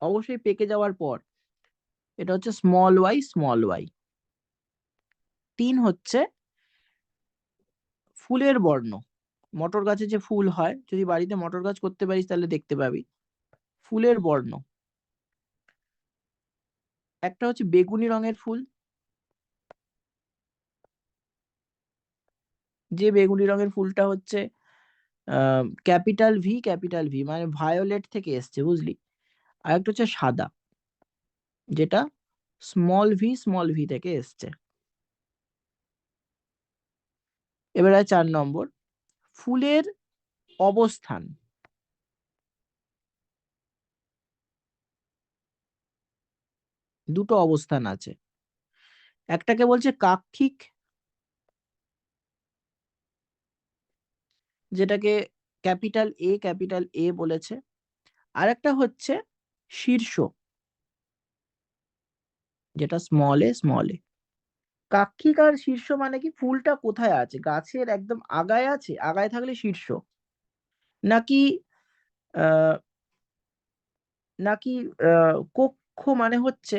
অবশ্যই পেকে যাওয়ার পর, এটা হচ্ছে স্মল ওয়াই। তিন হচ্ছে ফুলের বর্ণ। মটর গাছে যে ফুল হয়, যদি বাড়িতে মটর গাছ করতে পারিস তাহলে দেখতে পাবি ফুলের বর্ণ। একটা হচ্ছে বেগুনি রঙের ফুল, যে বেগুনি রঙের ফুলটা হচ্ছে ক্যাপিটাল ভি মানে ভায়োলেট থেকে এসছে, বুঝলি। আর একটা হচ্ছে সাদা, যেটা স্মল ভি থেকে এসছে। এবারে 4 নম্বর, ফুলের অবস্থান। দুটো অবস্থান আছে, একটাকে বলছে কাক্ষিক, যেটাকে ক্যাপিটাল এ বলেছে। আর একটা হচ্ছে শীর্ষ, যেটা স্মল এ। কাক্ষিক আর শীর্ষ মানে কি? ফুলটা কোথায় আছে? গাছের একদম আগায় আছে? আগায় থাকলে শীর্ষ, নাকি আহ নাকি কক্ষ মানে হচ্ছে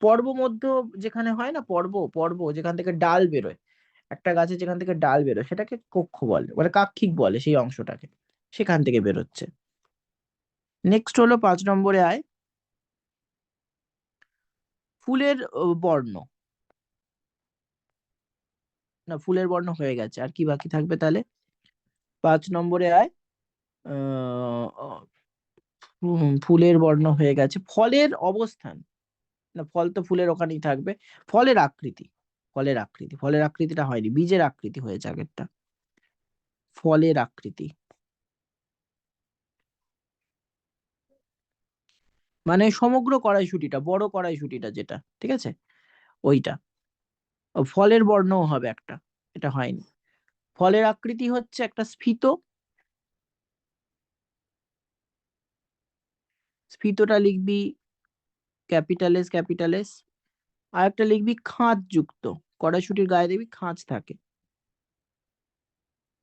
পর্ব মধ্য, যেখানে হয় না পর্ব, পর্ব যেখান থেকে ডাল বেরোয়, একটা গাছে যেখান থেকে ডাল বেরোয় সেটাকে কক্ষ বলে, মানে কাক্ষিক বলে সেই অংশটাকে, সেখান থেকে বেরোচ্ছে। নেক্সট হলো 5 নম্বরে আয়, ফুলের বর্ণ। না, ফুলের বর্ণ হয়ে গেছে, আর কি বাকি থাকবে তাহলে? 5 নম্বরে আয়, ফুলের বর্ণ হয়ে গেছে, ফলের অবস্থান। না, ফল তো ফুলের ওখানেই থাকবে। ফলের আকৃতি, ফলের আকৃতি, ফলের আকৃতিটা হয়নি, বীজের আকৃতি হয়েছে আগেরটা। ফলের আকৃতি মানে সমগ্র কড়াইশুঁটিটা, বড় কড়াইশুঁটিটা যেটা, ঠিক আছে, ওইটা। ফলের বর্ণও হবে একটা, এটা হয়নি। ফলের আকৃতি হচ্ছে একটা স্ফীত, স্ফীতটা লিখবি ক্যাপিটাল এস, ক্যাপিটাল এস। আর একটা লিখবি খাঁজ যুক্ত, কড়াইশুঁটির গায়ে দেখবি খাঁজ থাকে,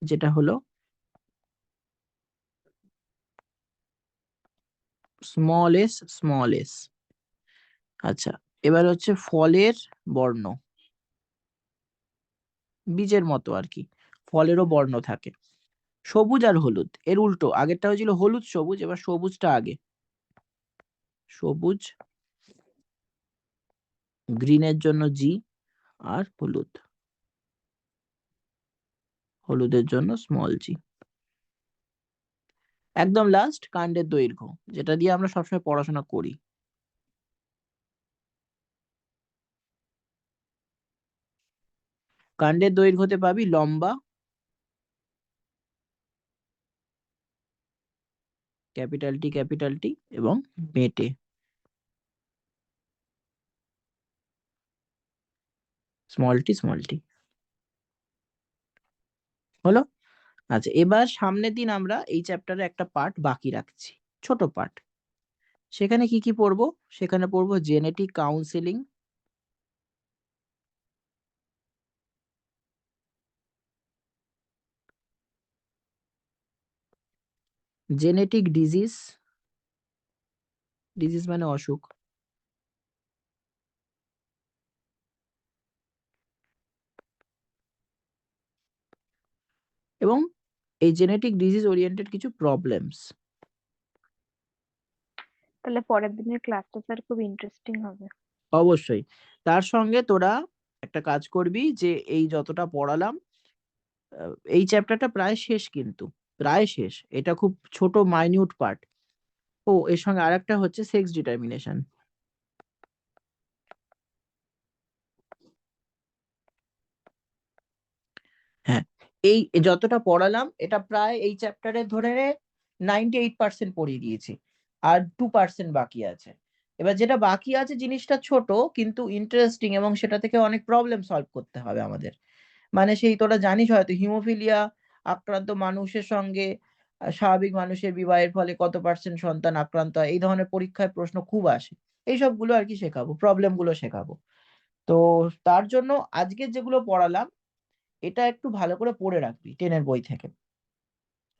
যেটা হলো স্মল এস, স্মল এস। আচ্ছা, এবার হচ্ছে ফলের বর্ণ, বীজের মতো আর কি, ফলেরও বর্ণ থাকে। সবুজ আর হলুদ, এর উল্টো, আগেরটা হয়েছিল হলুদ সবুজ, এবার সবুজটা আগে। সবুজ, গ্রিনের জন্য জি, আর হলুদ, হলুদের জন্য স্মল জি। একদম লাস্ট, কাণ্ডের দৈর্ঘ্য, যেটা দিয়ে আমরা সবসময় পড়াশোনা করি। কাণ্ডের দৈর্ঘ্যতে পাবি লম্বা, ক্যাপিটাল টি, ক্যাপিটাল টি, এবং বেঁটে, স্মল টি, স্মল টি। হলো? আচ্ছা, এবার সামনের দিন আমরা এই চ্যাপ্টারে একটা পার্ট বাকি রাখছি, ছোট পার্ট। সেখানে কি কি পড়বো? সেখানে পড়বো genetic counselling, genetic disease, disease মানে অসুখ, এবং এই জেনেটিক ডিজিজ ওরিয়েন্টেড কিছু প্রবলেমস। তাহলে পরের দিনের ক্লাসটা স্যার খুব ইন্টারেস্টিং হবে। অবশ্যই। তার সঙ্গে তোরা একটা কাজ করবি, যে এই যতটা পড়ালাম, এই চ্যাপ্টারটা প্রায় শেষ, কিন্তু প্রায় শেষ, এটা খুব ছোট মাইনিউট পার্ট। ও, এর সঙ্গে আরেকটা হচ্ছে সেক্স ডিটারমিনেশন। হ্যাঁ, এই যতটা পড়ালাম এটা প্রায় এই চ্যাপ্টারে ধরে 98% পড়িয়ে দিয়েছি, আর 2% বাকি আছে। এবার যেটা বাকি আছে জিনিসটা ছোট কিন্তু ইন্টারেস্টিং, এবং সেটা থেকে অনেক প্রবলেম সলভ করতে হবে আমাদের। মানে সেই তোরা জানিস হয়তো, হিমোফিলিয়া আক্রান্ত মানুষের সঙ্গে স্বাভাবিক মানুষের বিবাহের ফলে কত % সন্তান আক্রান্ত হয়, এই ধরনের পরীক্ষায় প্রশ্ন খুব আসে। এইসব গুলো আর কি শেখাবো, প্রবলেম গুলো শেখাবো। তো তার জন্য আজকে যেগুলো পড়ালাম এটা একটু ভালো করে পড়ে রাখবি 10-এর বই থেকে,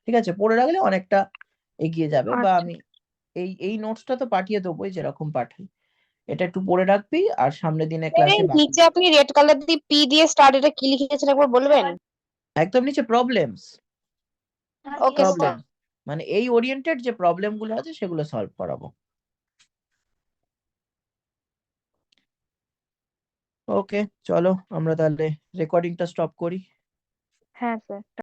ঠিক আছে? পড়ে রাখলে অনেকটা এগিয়ে যাবে। বা আচ্ছা। আমি এই এই নোটসটা তো পাঠিয়ে দেবো, যেরকম পাঠাই, এটা একটু পড়ে রাখবি, আর সামনের দিনে ক্লাসে বাকি। নিচে আপনি রেড কালার দিয়ে পি দিয়ে স্টার্ট, এটা কি লিখেছেন একবার বলবেন? একদম নিচে প্রবলেমস, ওকে স্যার। প্রবলেম মানে এই ওরিয়েন্টেড যে প্রবলেম গুলো আছে সেগুলো সলভ করাবো। ওকে, চলো আমরা তাহলে রেকর্ডিংটা স্টপ করি। হ্যাঁ স্যার।